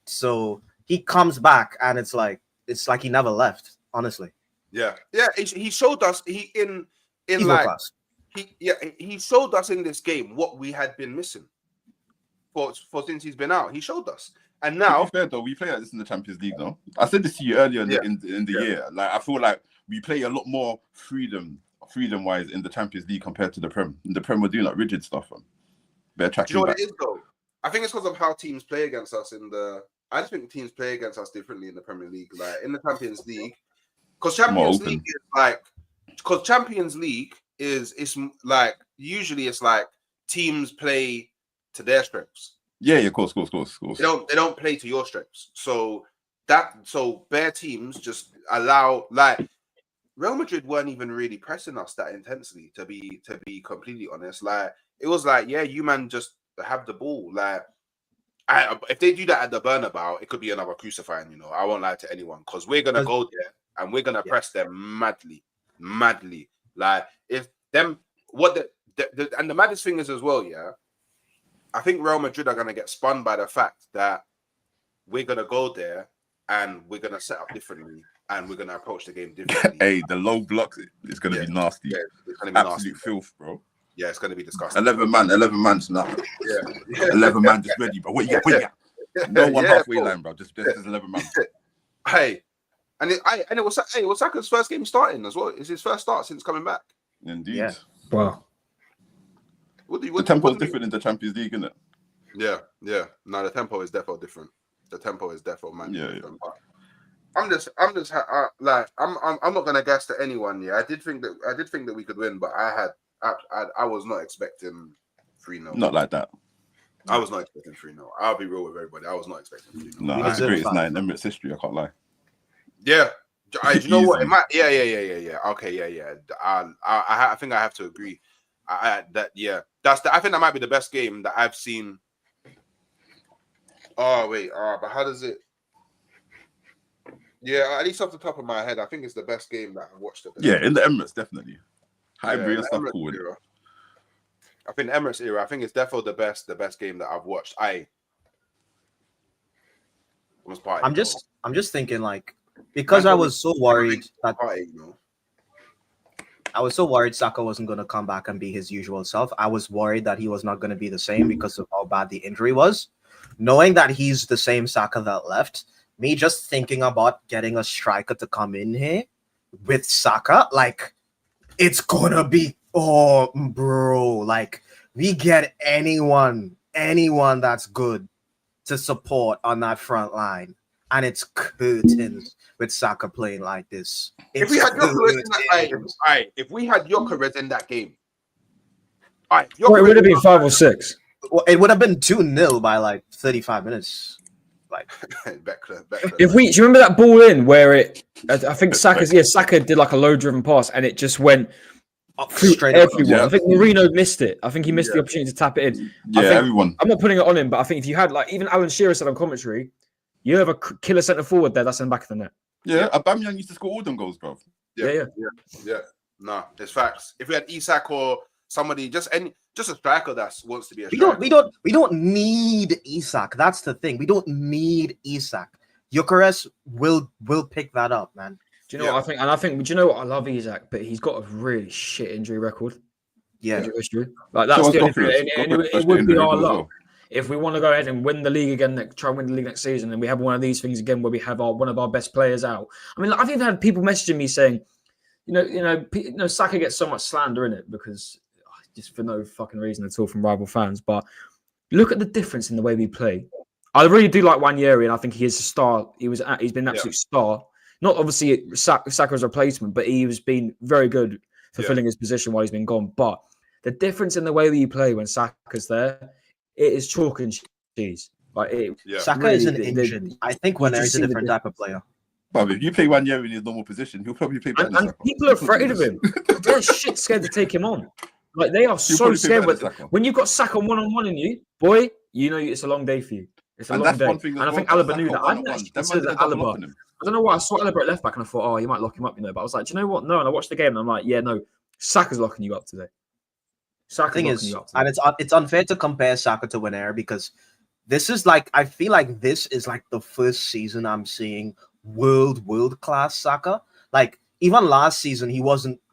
So he comes back and it's like he never left, honestly. Yeah. He showed us he showed us in this game what we had been missing for since he's been out. He showed us, and now. To be fair though, we play like this in the Champions League, though. I said this to you earlier in the year. Like, I feel like we play a lot more freedom-wise in the Champions League compared to the Prem. In the Prem, we're doing like rigid stuff. Better tracking. Do you know what back. it is though? I think it's because of how teams play against us I just think teams play against us differently in the Premier League. Like in the Champions League, because Champions League is like usually it's like teams play to their strengths. Yeah, of course. They don't play to your strengths. So bare teams just allow, like, Real Madrid weren't even really pressing us that intensely, to be completely honest. Like, it was like, yeah, you man just have the ball. Like, if they do that at the Bernabeu, it could be another crucifying, you know. I won't lie to anyone, because we're gonna go there and we're gonna press them madly. Like, if them and the maddest thing is as well, yeah, I think Real Madrid are gonna get spun by the fact that we're gonna go there and we're gonna set up differently and we're gonna approach the game differently. Hey, the low blocks is gonna be nasty. Yeah, it's gonna be absolute nasty, filth, bro. Yeah, it's gonna be disgusting. 11 man's now. Yeah. 11 man just ready, bro. What you got? No one halfway line, bro. Just 11 man. Hey, it was Saka's first game starting as well. It's his first start since coming back. Indeed. Yeah. Wow. The tempo is different in the Champions League, isn't it? Yeah. No, the tempo is definitely different. The tempo is definitely, man. Yeah. I'm not gonna guess to anyone. Yeah, I did think that we could win, but I was not expecting 3-0. Not like that. I was not expecting 3-0. I'll be real with everybody. I was not expecting 3-0. No, that's the greatest night in Emirates history. I can't lie. Yeah. You know what? It might. Yeah. Okay. Yeah. I think I have to agree. I think that might be the best game that I've seen. Oh wait. But how does it? Yeah, at least off the top of my head, I think it's the best game that I've watched. In the Emirates, definitely. Highbury and stuff cool. I think the Emirates era. I think it's definitely the best game that I've watched. I'm just thinking, like, because I was so worried that I was so worried Saka wasn't going to come back and be his usual self. I was worried that he was not going to be the same because of how bad the injury was. Knowing that he's the same Saka that left, me just thinking about getting a striker to come in here with Saka, like, it's gonna be, oh, bro, like, we get anyone that's good to support on that front line, and it's curtains with Saka playing like this. If we had Gyökeres in that game, it would have been 5 or 6. Well, it would have been 2-0 by like 35 minutes. Like, Beckler. Do you remember that ball in where I think Saka did like a low driven pass and it just went straight everyone. Yeah. I think Mourinho missed it. I think he missed the opportunity to tap it in. Yeah, everyone. I'm not putting it on him, but I think if you had, like, even Alan Shearer said on commentary, You have a killer centre forward there that's in the back of the net. Yeah, Aubameyang used to score all them goals, bro. Yeah. No, it's facts. If we had Isak or somebody, just a striker that wants to be a striker. We don't need Isak. That's the thing. We don't need Isak. Gyökeres will pick that up, man. Do you know what I think? And I think, do you know what? I love Isak, but he's got a really shit injury record. Yeah. Injury history. Like, that's the only thing. It would be our luck. If we want to go ahead and win the league again, try and win the league next season, and we have one of these things again where we have one of our best players out. I mean, I've even had people messaging me saying, Saka gets so much slander in it because just for no fucking reason at all from rival fans. But look at the difference in the way we play. I really do like Nwaneri, and I think he is a star. He's been an absolute star. Not obviously Saka's replacement, but he's been very good fulfilling his position while he's been gone. But the difference in the way that you play when Saka's there, it is chalk and cheese. Like Saka really, isn't injured. I think Nwaneri's a different type of player. But if you play Nwaneri in his normal position, he'll probably play better than Saka. People are afraid of him. They're shit scared to take him on. Like, they are so scared. When you've got Saka one-on-one in you, boy, you know it's a long day for you. It's a long day. And I think Alaba knew that. I didn't actually consider Alaba. I don't know why I saw Alaba at left back and I thought, you might lock him up, But I was like, do you know what? No. And I watched the game and I'm like, yeah, no. Saka's locking you up today. And it's unfair to compare Saka to Nwaneri because this is I feel like this is the first season I'm seeing world class Saka. Like, even last season,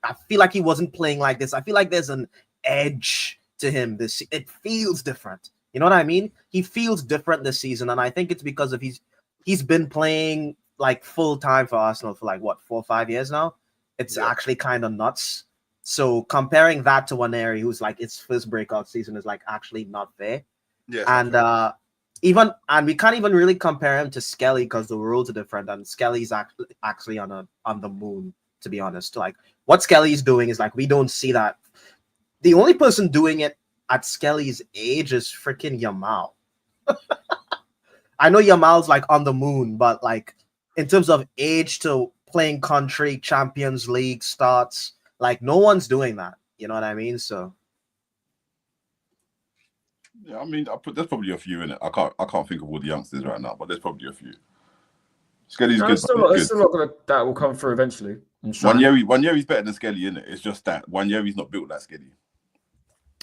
I feel like he wasn't playing like this. I feel like there's an edge to him. It feels different. You know what I mean? He feels different this season, and I think it's because of he's been playing full time for Arsenal for 4 or 5 years now. It's actually kind of nuts. So comparing that to Nwaneri, who's its first breakout season, is actually not fair. Yeah, and we can't even really compare him to Skelly because the rules are different, and Skelly's actually on the moon. To be honest, what Skelly's doing is we don't see that. The only person doing it at Skelly's age is freaking Yamal. I know Yamal's on the moon, but in terms of age to playing country Champions League starts, no one's doing that. You know what I mean? So yeah, I mean, there's probably a few in it. I can't think of all the youngsters right now, but there's probably a few. Skelly's good. There's still a lot that will come through eventually. Nwaneri's better than Skelly, innit? It's just that Nwaneri's not built like Skelly.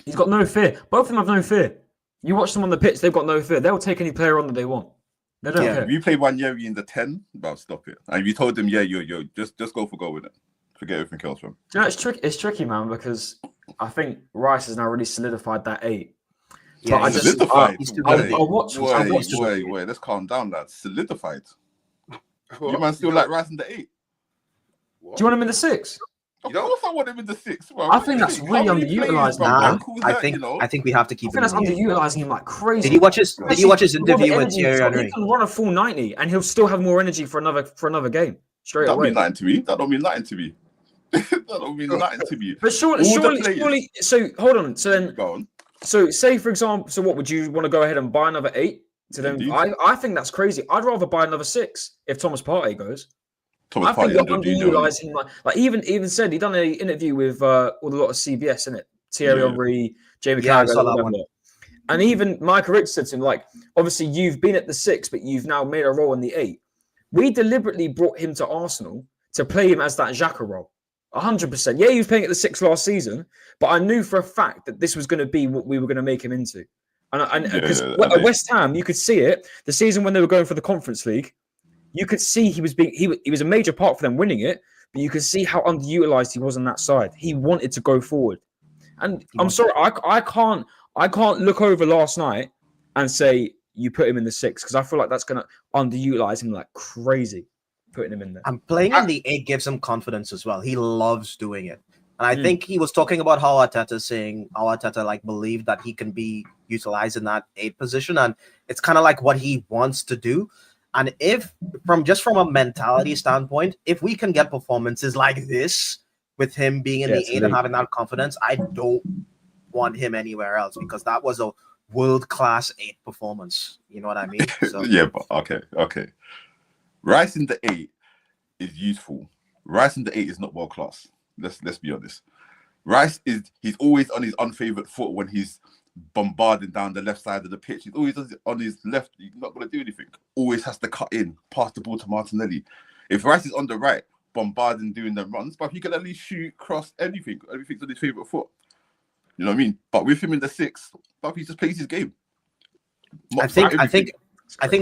He's got no fear. Both of them have no fear. You watch them on the pitch, they've got no fear. They'll take any player on that they want. They don't care. If you play Nwaneri in the 10, well, stop it. And if you told them, just go for goal with it. Forget everything else, man. You know, it's tricky, man, because I think Rice has now really solidified that 8. Yeah, but solidified. I'll watch. Wait, let's calm down, lads. Solidified. You man still like Rice in the 8? What? Do you want him in the 6? Of course I want him in the 6. Well, I think that's really underutilized, man. I think we have to keep him. I think that's underutilizing him like crazy. Did you watch his interview with Thierry Henry? He can run a full 90 and he'll still have more energy for another game straight away. That don't mean nothing to me. That don't mean nothing to me. But surely. So hold on. So then, go on. So say for example, so what would you want to go ahead and buy another 8? To them, I think that's crazy. I'd rather buy another 6 if Thomas Partey goes. I think you're underutilizing him. Like even said he done an interview with a lot of CBS, innit? Thierry Henry, Jamie Carragher, and even Michael Rich said to him, obviously you've been at the 6, but you've now made a role in the 8. We deliberately brought him to Arsenal to play him as that Xhaka role. 100%. Yeah, he was playing at the 6 last season, but I knew for a fact that this was going to be what we were going to make him into. And because at West Ham, you could see it. The season when they were going for the Conference League, you could see he was a major part for them winning it, but you could see how underutilized he was on that side. He wanted to go forward. And I'm sorry, I can't look over last night and say you put him in the 6 because I feel like that's going to underutilize him like crazy, putting him in there. And playing in the 8 gives him confidence as well. He loves doing it. And I think he was talking about how Arteta believed that he can be utilized in that 8 position. And it's kind of what he wants to do. And from a mentality standpoint, if we can get performances like this with him being in the 8 and having that confidence, I don't want him anywhere else because that was a world-class 8 performance. You know what I mean? So. Yeah, but okay. Rice in the 8 is useful. Rice in the 8 is not world-class. Let's be honest. Rice he's always on his unfavored foot when he's bombarding down the left side of the pitch. He's always on his left. He's not going to do anything. Always has to cut in, pass the ball to Martinelli. If Rice is on the right, bombarding, doing the runs, but he can at least shoot, cross, anything. Everything's on his favourite foot. You know what I mean? But with him in the 6, but he just plays his game. I think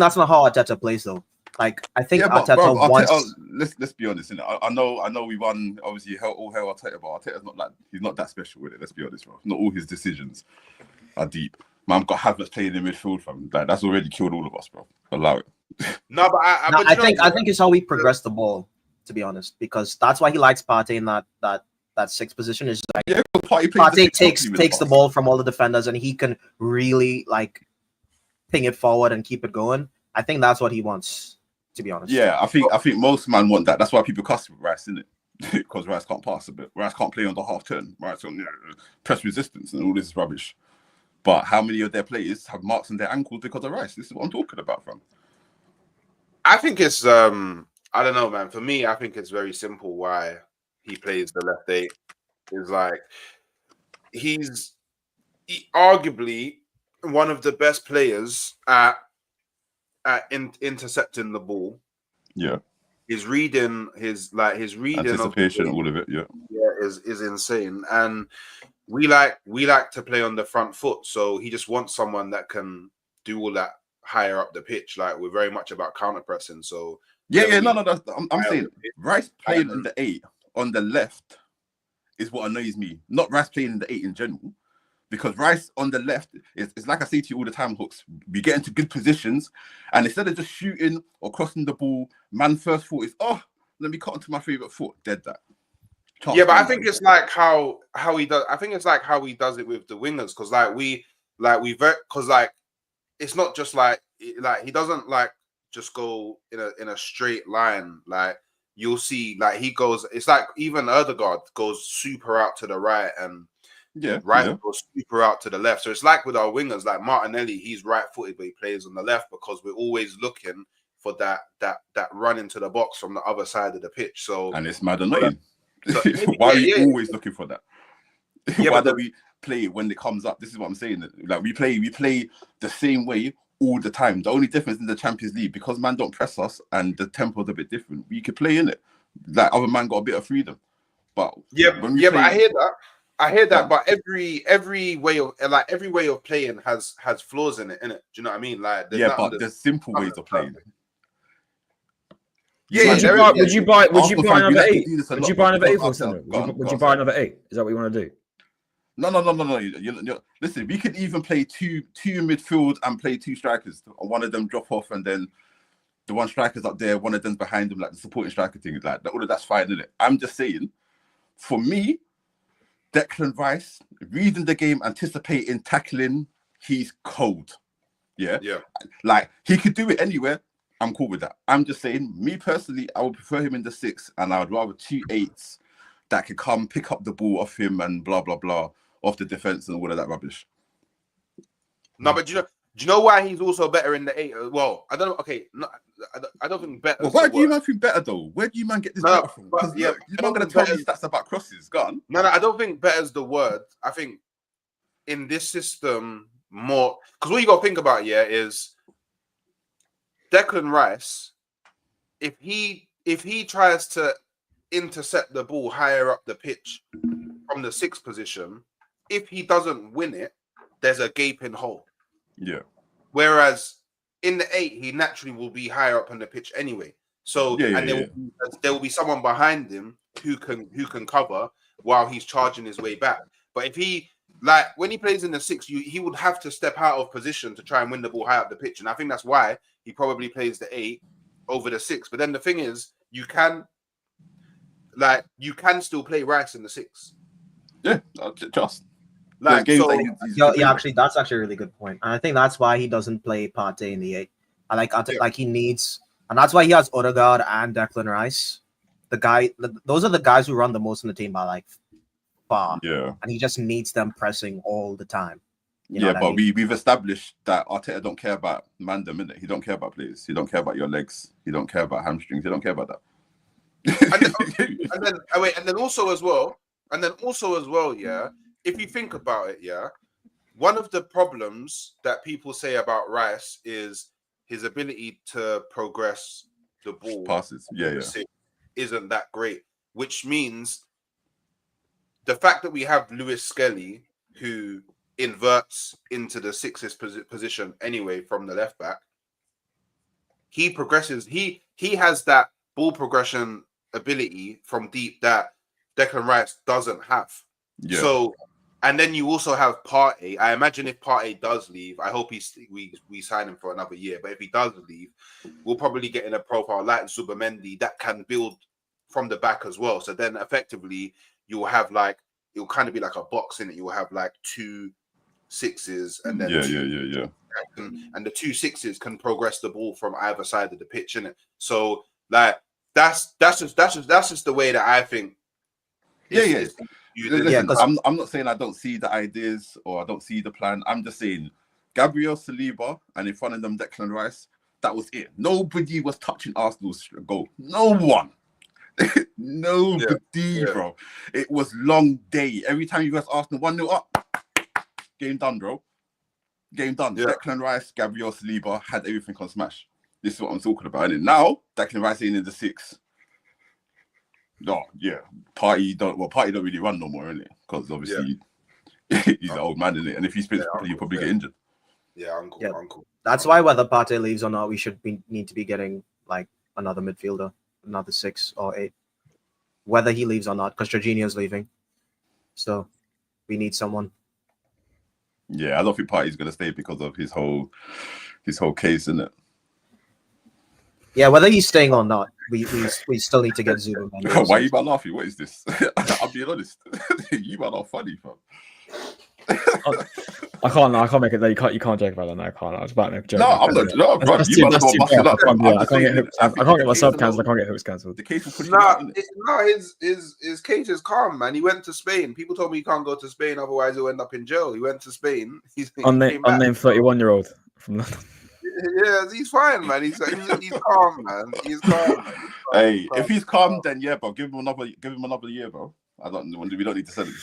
that's not how Arteta plays though. Like I think Arteta wants. Let's be honest. I know we won. Obviously, all hell Arteta, but Arteta's not like he's not that special with it. Let's be honest, bro. Not all his decisions are deep. Man, got Havertz playing in midfield, fam. Like that's already killed all of us, bro. Allow it. No, but I think it's how we progress the ball. To be honest, because that's why he likes Partey in that 6 position. Is like Partey takes the ball from all the defenders and he can really like ping it forward and keep it going. I think that's what he wants. To be honest, yeah, I think most man want that. That's why people cuss with Rice, isn't it? Because Rice can't pass a bit. Rice can't play on the half turn. Rice on press resistance and all this rubbish. But how many of their players have marks on their ankles because of Rice? This is what I'm talking about, fam. I think it's I don't know, man. For me, I think it's very simple why he plays the left 8. Is like he's arguably one of the best players at intercepting the ball. Yeah. His reading anticipation, all of it, is insane. And we like to play on the front foot, so he just wants someone that can do all that higher up the pitch. Like we're very much about counter pressing. So I'm saying Rice playing in the 8 on the left is what annoys me. Not Rice playing in the 8 in general. Because Rice on the left, it's like I say to you all the time, Hooks, we get into good positions, and instead of just shooting or crossing the ball, man first thought is, let me cut onto my favourite foot, dead that. But I think it's like how he does. I think it's like how he does it with the wingers, because it's not just like he doesn't like just go in a straight line. Like you'll see, like he goes. It's like even Ødegaard goes super out to the right and. Goes super out to the left. So it's like with our wingers, like Martinelli, he's right-footed, but he plays on the left because we're always looking for that run into the box from the other side of the pitch. So and it's mad annoying. Why are you always looking for that? Why don't we play it when it comes up? This is what I'm saying. Like we play the same way all the time. The only difference in the Champions League, because man don't press us and the tempo's a bit different. We could play in it. Like other man got a bit of freedom. But but I hear that. But every way of playing has flaws in it, innit? Do you know what I mean? Like there's simple ways of playing. Would you buy another 8? Would you buy another 8 for Sunday? Would you buy another 8? Is that what you want to do? No. Listen, we could even play two midfield and play 2 strikers. One of them drop off, and then the one striker's up there. One of them's behind them, like the supporting striker thing. Like all of that's fine, isn't it? I'm just saying, for me. Declan Rice, reading the game, anticipating, tackling, he's cold. Yeah. Like, he could do it anywhere. I'm cool with that. I'm just saying, me personally, I would prefer him in the 6, and I would rather 2 8s that could come pick up the ball off him and blah, blah, blah, off the defense and all of that rubbish. No, but do you know why he's also better in the 8? Well, I don't know. Okay, no, I don't think better. Well, why do you man think better though? Where do you man get this better from? Because you're not going to tell me stats about crosses. Go on. No, I don't think better is the word. I think in this system more, because what you got to think about is Declan Rice. If he tries to intercept the ball higher up the pitch from the 6th position, if he doesn't win it, there's a gaping hole. Yeah. Whereas in the 8, he naturally will be higher up on the pitch anyway. So there will be someone behind him who can cover while he's charging his way back. But if he when he plays in the 6, he would have to step out of position to try and win the ball high up the pitch. And I think that's why he probably plays the 8 over the 6. But then the thing is, you can still play Rice in the 6. Yeah, just. Actually, that's actually a really good point. And I think that's why he doesn't play Partey in the 8. Like he needs, and that's why he has Ødegaard and Declan Rice. Those are the guys who run the most in the team by like far. Yeah. And he just needs them pressing all the time. We've established that Arteta don't care about mandem, innit? He don't care about players. He don't care about your legs. He don't care about hamstrings. He don't care about that. and then also as well, yeah. If you think about it, one of the problems that people say about Rice is his ability to progress the ball Passes. Yeah. isn't that great, which means the fact that we have Lewis Skelly, who inverts into the sixes position anyway from the left back, he progresses. He has that ball progression ability from deep that Declan Rice doesn't have. Yeah. So, and then you also have Partey. I imagine if Partey does leave, I hope we sign him for another year. But if he does leave, we'll probably get in a profile like Zubamendi that can build from the back as well. So then effectively you'll have like, it'll kind of be like a box in it. You'll have like 2 sixes and then Yeah. and the 2 sixes can progress the ball from either side of the pitch, innit? So like that's just the way that I think. Listen, I'm not saying I don't see the ideas or I don't see the plan. I'm just saying Gabriel Saliba and in front of them Declan Rice. That was it. Nobody was touching Arsenal's goal. No one. Nobody, bro. It was long day. Every time you guys Arsenal 1-0 up, game done, bro. Game done. Yeah. Declan Rice, Gabriel Saliba had everything on smash. This is what I'm talking about. And now Declan Rice ain't in the 6. No, yeah. Partey don't really run no more, innit? Because obviously he's an old man, innit? And if he spins, he'll probably get injured. Yeah, uncle. That's why whether Partey leaves or not, we need to be getting like another midfielder, another 6 or 8. Whether he leaves or not, because Jorginho's leaving. So we need someone. Yeah, I don't think Partey's gonna stay because of his whole case, isn't it? Yeah, whether he's staying or not, we still need to get Zuba. Why are you about laughing? What is this? I'm being honest. You man are funny, fam. I can't make it there. You can't joke about that. No, I can't. I was about to make a joke. No, I'm not. No, bro. That's You man too are busting up. I can't get myself cancelled. I can't get hooks cancelled. The case will push you out, his case is calm, man. He went to Spain. People told me he can't go to Spain, otherwise he'll end up in jail. He went to Spain. Unnamed 31-year-old from London. Yeah, he's fine, man. He's calm, man. He's calm. Hey, if he's calm, then yeah, bro. Give him another year, bro. We don't need to sell him.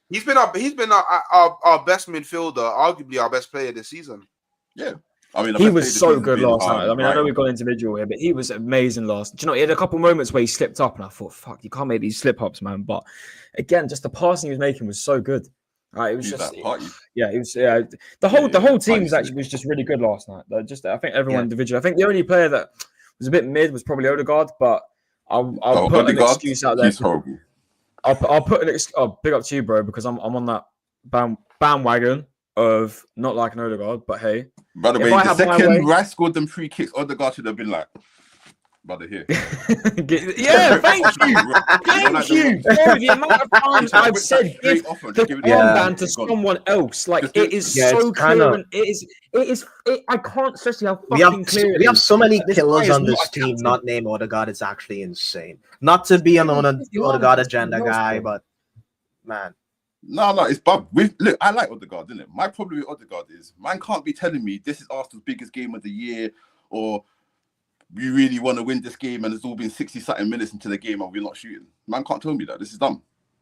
He's been our best midfielder, arguably our best player this season. Yeah. I mean, he was so good last night. I mean, I know we've got individual here, but he was amazing last. Do you know, he had a couple moments where he slipped up, and I thought, "Fuck, you can't make these slip ups, man." But again, just the passing he was making was so good. It was just, yeah, it was. Yeah, the whole team was just really good last night. I think everyone individually. I think the only player that was a bit mid was probably Odegaard, but I'll put an excuse out there. He's horrible. I'll put an excuse. Oh, big up to you, bro, because I'm on that bandwagon of not liking Odegaard. But hey, by the way, the second Rice scored them 3 kicks, Odegaard should have been like, brother, here. Yeah, thank you. Thank you. Bro, the amount of times I've said give the armband to someone else, like it is so clear. And it is. I can't stress how fucking clear. We have so many killers on this team, not named Odegaard. It's actually insane. Not to be an Odegaard agenda guy, but man. No, it's bad. Look, I like Odegaard, isn't it? My problem with Odegaard is man can't be telling me this is Arsenal's biggest game of the year, or we really want to win this game and it's all been 60-something minutes into the game and we're not shooting. Man can't tell me that. This is dumb.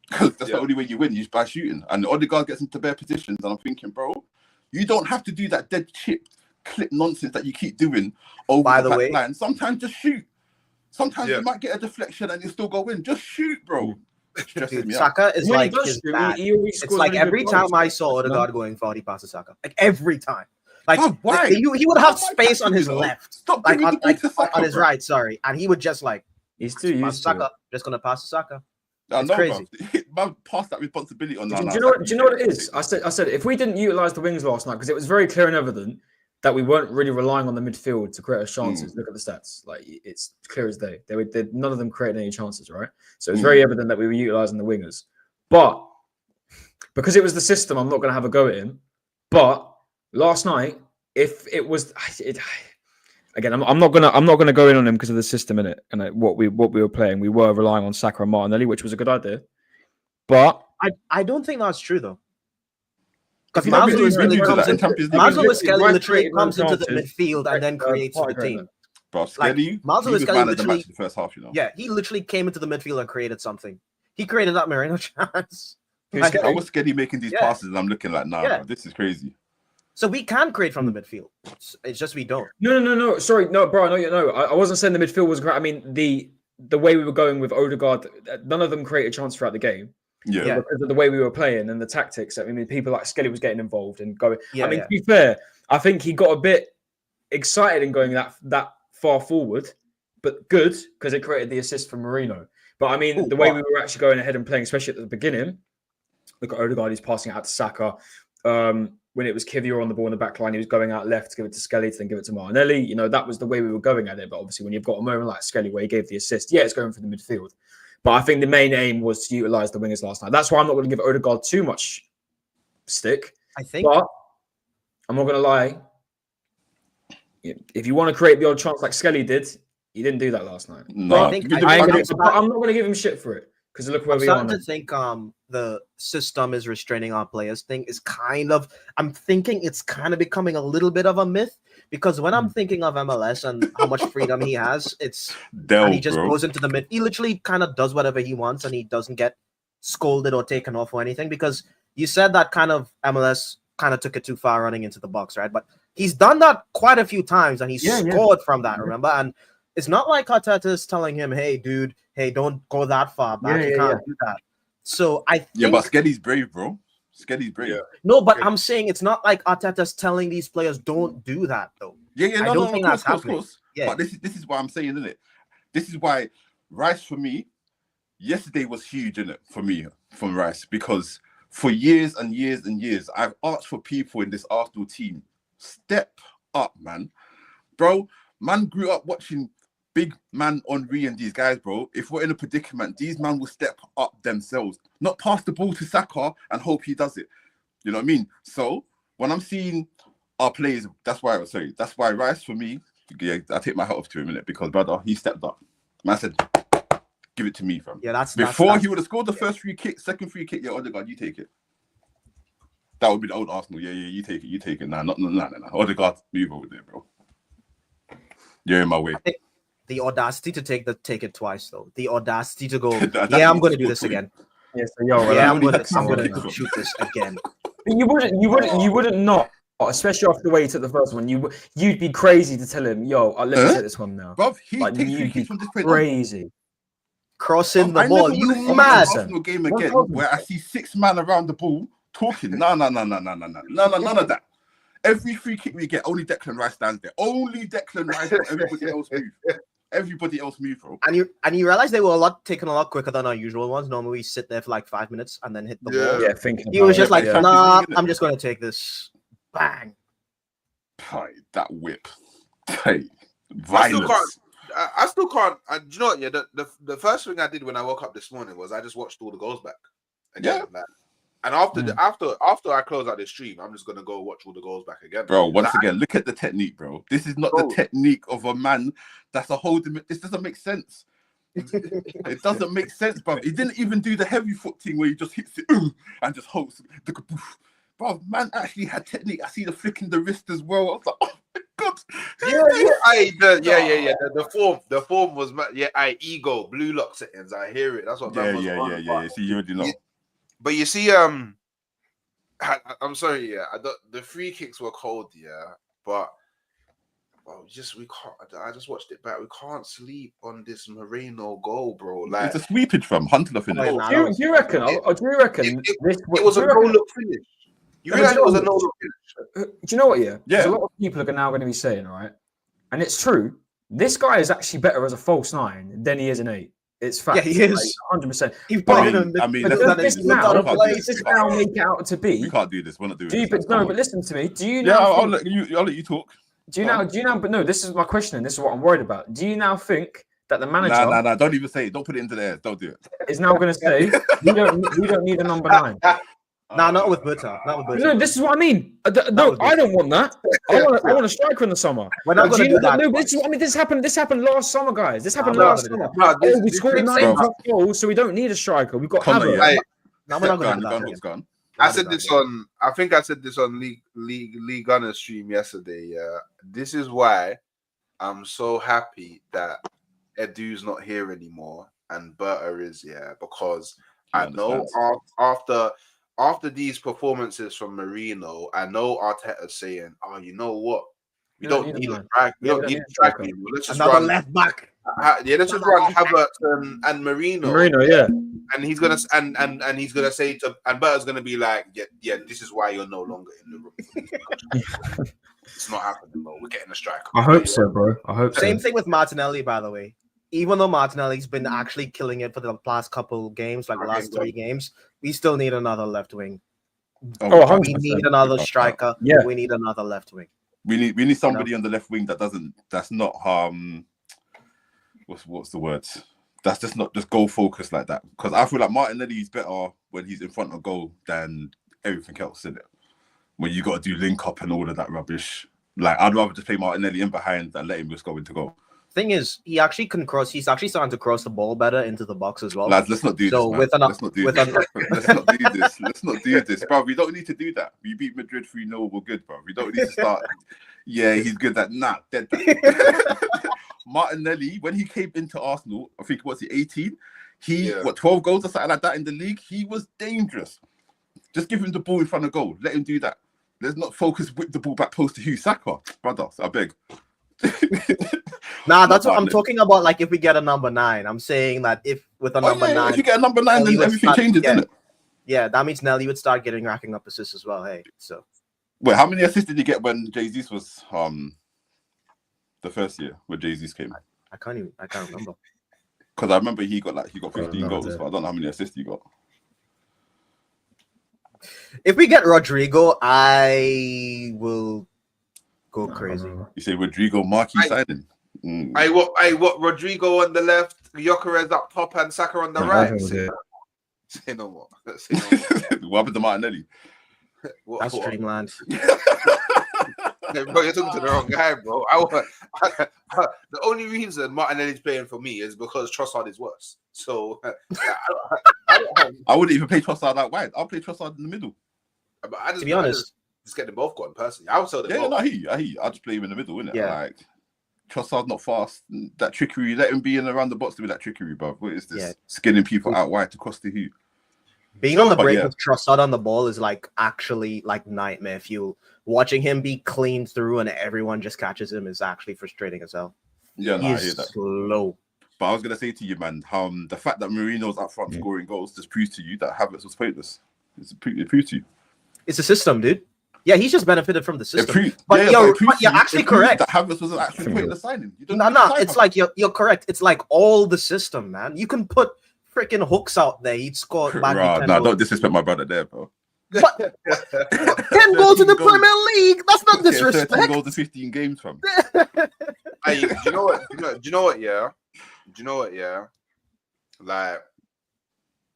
Because that's the only way you win, is by shooting. And Odegaard gets into bare positions and I'm thinking, bro, you don't have to do that dead chip clip nonsense that you keep doing over the back line. Sometimes just shoot. Sometimes you might get a deflection and you still go in. Just shoot, bro. Dude, Saka is like his bad. It's like every time I saw Odegaard going forward, he passes Saka. Like every time. Like why? He would have space on his left, like on his right. Sorry, and he would just like he's too used to Saka. Just gonna pass to Saka. It's crazy. Man, pass that responsibility on. Do you know what it is? I said if we didn't utilize the wings last night, because it was very clear and evident that we weren't really relying on the midfield to create us chances. Look at the stats; like it's clear as day. None of them created any chances, right? So it was very evident that we were utilizing the wingers. But because it was the system, I'm not going to have a go at him. But last night, if it was, again, I'm not gonna go in on him because of the system in it and what we were playing. We were relying on Saka and Martinelli, which was a good idea. But I don't think that's true though. Because Miles literally comes into the midfield and then creates for the team. Bro, Skelly, Miles literally the first half, you know. Yeah, he literally came into the midfield and created something. He created that Moreno chance. I was scared making these passes, and I'm looking like, nah, Yeah. bro, this is crazy. So we can create from the midfield. It's just we don't. No. Sorry, no, bro. No. I wasn't saying the midfield was great. I mean the way we were going with Odegaard, none of them created chance throughout the game. Yeah. Because of the way we were playing and the tactics. I mean, people like Skelly was getting involved and going. Yeah, I mean, to be fair, I think he got a bit excited in going that far forward, but good because it created the assist from Marino. But I mean, the way we were actually going ahead and playing, especially at the beginning, look at Odegaard, he's passing it out to Saka. When it was Kivior on the ball in the back line, he was going out left to give it to Skelly to then give it to Martinelli. You know, that was the way we were going at it. But obviously, when you've got a moment like Skelly where he gave the assist, yeah, it's going for the midfield. But I think the main aim was to utilise the wingers last night. That's why I'm not going to give Odegaard too much stick. I think. But I'm not going to lie. If you want to create the odd chance like Skelly did, he didn't do that last night. No, I'm not going to give him shit for it because look where we are. I'm starting to think the system is restraining our players thing is kind of. I'm thinking it's kind of becoming a little bit of a myth because when I'm thinking of MLS and how much freedom he has, and he just goes into the mid. He literally kind of does whatever he wants and he doesn't get scolded or taken off or anything because you said that kind of MLS kind of took it too far running into the box, right? But he's done that quite a few times and he scored from that, remember? And it's not like Arteta is telling him, hey, dude, hey, don't go that far back. You can't do that. So I think... Yeah, but Skelly's brave, bro. Skelly's brave. Yeah. No, but I'm saying it's not like Arteta's telling these players don't do that, though. Yeah, no, of course. Yeah. But this is why I'm saying, isn't it? This is why Rice, for me, yesterday was huge, isn't it, for me, from Rice, because for years and years and years, I've asked for people in this Arsenal team, step up, man. Bro, man grew up watching big man Henry and these guys, bro. If we're in a predicament, these man will step up themselves, not pass the ball to Saka and hope he does it. You know what I mean? So when I'm seeing our players, that's why Rice for me, yeah, I take my hat off to him in it because brother, he stepped up. Man said, give it to me, fam. Yeah, that's he would have scored the first free kick, second free kick. Yeah, Odegaard, you take it. That would be the old Arsenal. Yeah, you take it. Nah. Odegaard, move over there, bro. You're in my way. The audacity to take it twice, though. The audacity to go, I'm going to do this again. Yeah, so I'm going to shoot this again. You wouldn't not, especially after the way he took the first one. You'd be crazy to tell him, let me take this one now. Bro, you'd be crazy. Crossing the ball, you mad? Arsenal game again, where I see 6 man around the ball talking. No, none of that. Every free kick we get, only Declan Rice stands there. Only Declan Rice. Everybody else move. Everybody else move, bro. And you realize they were taking a lot quicker than our usual ones. Normally we sit there for like 5 minutes and then hit the ball. Yeah, thinking. He was just like, nah, I'm just going to take this. Bang. Hey, that whip. Hey, violence. I still can't. Do you know what? Yeah, the first thing I did when I woke up this morning was I just watched all the goals back. Again, and after I close out the stream, I'm just gonna go watch all the goals back again. Bro, once again, look at the technique, bro. This is not the technique of a man that's a holding. This doesn't make sense. It doesn't make sense, bro. He didn't even do the heavy foot thing where he just hits it and just hopes. Bro, man actually had technique. I see the flicking the wrist as well. I was like, oh my god. The form was ego, blue lock settings. I hear it. That's what. Yeah. See, you already know. But you see, I'm sorry, the free kicks were cold, but we can't. I just watched it back. We can't sleep on this Moreno goal, bro. Like it's a sweepage from Huntler finish. Do you reckon? Do you reckon it was a no-look finish? You realize it was a no-look finish? Do you know what? Yeah. A lot of people are now going to be saying, right, and it's true. This guy is actually better as a false 9 than he is an 8. It's fact. Yeah, he is 100%. This now make it out to be. We can't do this. We're not doing this. But listen to me. Do you? Yeah, I'll let you talk. Do you now? But no, this is my question, and this is what I'm worried about. Do you now think that the manager? Nah. Don't even say it. Don't put it into there. Don't do it. Is now going to say we don't need a number 9. Nah, not with Butter. No, this is what I mean. I don't want that. I want a striker in the summer. We're not going to do that. No, this happened. This happened last summer, guys. This happened last summer. We scored 9 goals, so we don't need a striker. We've got Havertz. No, we're not going to do that. I said this on. I think I said this on Lee Gunner's stream yesterday. This is why I'm so happy that Edu's not here anymore and Berta is, because I know after these performances from Marino, I know Arteta's saying, "Oh, you know what? We don't need a strike. We don't need a striker anymore. Let's just Another run left back. let's just run Havertz and Marino." Marino, yeah. And he's gonna and he's gonna say to and Berta's gonna be like, yeah, this is why you're no longer in the room. It's not happening, bro. We're getting a striker. I hope so, bro. I hope so. Same thing with Martinelli, by the way. Even though Martinelli's been actually killing it for the last couple games, like the last 3 games, we still need another left wing. Oh, We 100%. need another striker. Yeah. We need another left wing. We need somebody on the left wing that's not what's the word? That's just not just goal focused like that. Because I feel like Martinelli is better when he's in front of goal than everything else in it. When you got to do link up and all of that rubbish. Like I'd rather just play Martinelli in behind than let him just go into goal. Thing is, he actually can cross. He's actually starting to cross the ball better into the box as well. Lads, let's not do this. Let's not do this. Let's not do this, bro. We don't need to do that. We beat Madrid 3-0. We're good, bro. We don't need to start. Yeah, he's good at dead that. Martinelli, when he came into Arsenal, I think what's he 18? 12 goals or something like that in the league. He was dangerous. Just give him the ball in front of goal. Let him do that. Let's not focus with the ball back post to Hugh Saka, brother. I beg. Nah, that's what I'm talking about. Like if we get a number 9, I'm saying that if with a number 9, if you get a number 9, then everything changes, doesn't it? Yeah, that means Nelly would start racking up assists as well. Hey, so wait, how many assists did you get when Jesus was the first year when Jesus came? I can't remember. Because I remember he got 15 goals, but I don't know how many assists he got. If we get Rodrigo, I will go crazy. You say Rodrigo Marquis signing? What Rodrigo on the left, Gyökeres up top, and Saka on the right. Say no more. What happened to Martinelli? That's streamlined. Bro, you're talking to the wrong guy, bro. The only reason Martinelli's playing for me is because Trossard is worse. So I wouldn't even play Trossard out wide. I'll play Trossard in the middle. To be honest, just get them both gone personally. I would sell them both. I'll just play him in the middle, innit? Yeah. Like Trossard not fast. That trickery, let him be in around the box to be that trickery, bro. What is this? Skinning people out wide to cross the Hugh. Being on the break with Trossard on the ball is actually nightmare. If you watching him be cleaned through and everyone just catches him is actually frustrating as hell. Yeah, I hear that. Slow. But I was gonna say to you, man, the fact that Marino's up front scoring goals just proves to you that Havertz was pointless. It proves to you. It's a system, dude. Yeah, he's just benefited from the system. But you're actually correct. That Havertz wasn't actually pointless signing. No, it's like you're correct. It's like all the system, man. You can put freaking hooks out there. He'd score. Don't disrespect my brother there, bro. But 10 goals in the Premier League. That's not disrespect. 13 goals in 15 games, from. Hey, do you know what? Yeah. Like,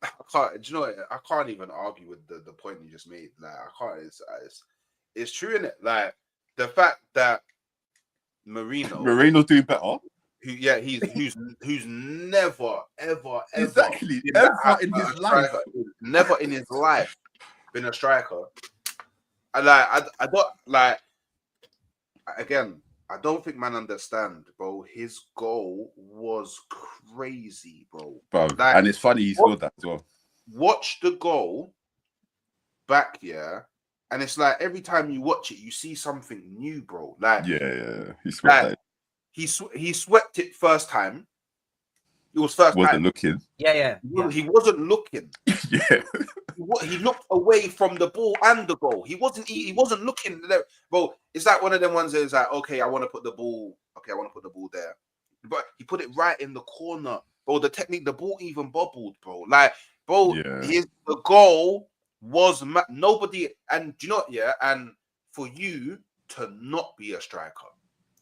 I can't even argue with the point you just made. Like, I can't. It's true, innit? Like the fact that Marino's doing better. Who's never ever exactly ever in his life, never in his life been a striker. And I don't like. Again, I don't think man understand, bro. His goal was crazy, bro. Like, and it's funny he scored that as well. Watch the goal back, and it's like every time you watch it, you see something new, bro. Like he swept that. He swept it first time. It was first time. Wasn't looking. Yeah. He wasn't looking. Yeah. He looked away from the ball and the goal. He wasn't looking there. Bro, it's like one of them ones that is like, okay, I want to put the ball there. But he put it right in the corner. Bro, the technique, the ball even bobbled, bro. Like, bro, the goal was nobody. And do you know what, and for you to not be a striker,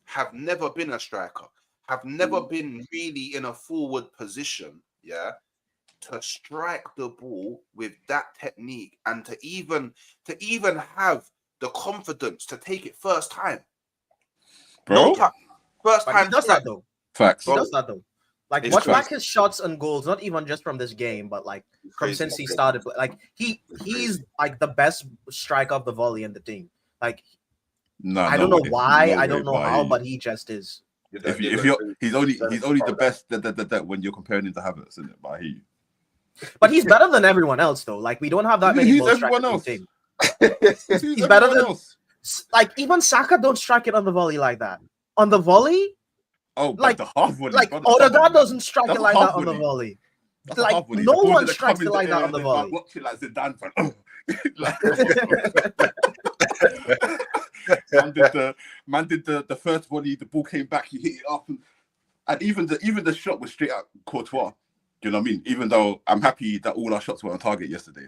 have never been a striker, have never been really in a forward position, to strike the ball with that technique and to even have the confidence to take it first time. Bro, first time. He does that though. Facts. He does that though. Like, watch back his shots and goals, not even just from this game, but like from since he started. Like he's like the best striker of the volley in the team. Like, I don't know why, I don't know how, but he just is. He's only the best that when you're comparing him to Havertz, isn't it? But But he's better than everyone else, though. Like, we don't have that many Who's ball everyone strikers else? in the team. Who's He's better everyone than else? like even Saka don't strike it on the volley like that. On the volley, Oh, but like the half volley. like brother, the half Odegaard volley. doesn't strike That's it a like half that on the volley. volley. That's a Like half volley. no The ball one didn't strikes come it in like the that air on the and then volley. watch it like Zidane. Man did the first volley. The ball came back. He hit it up, and even the shot was straight at Courtois. Do you know what I mean? Even though I'm happy that all our shots were on target yesterday.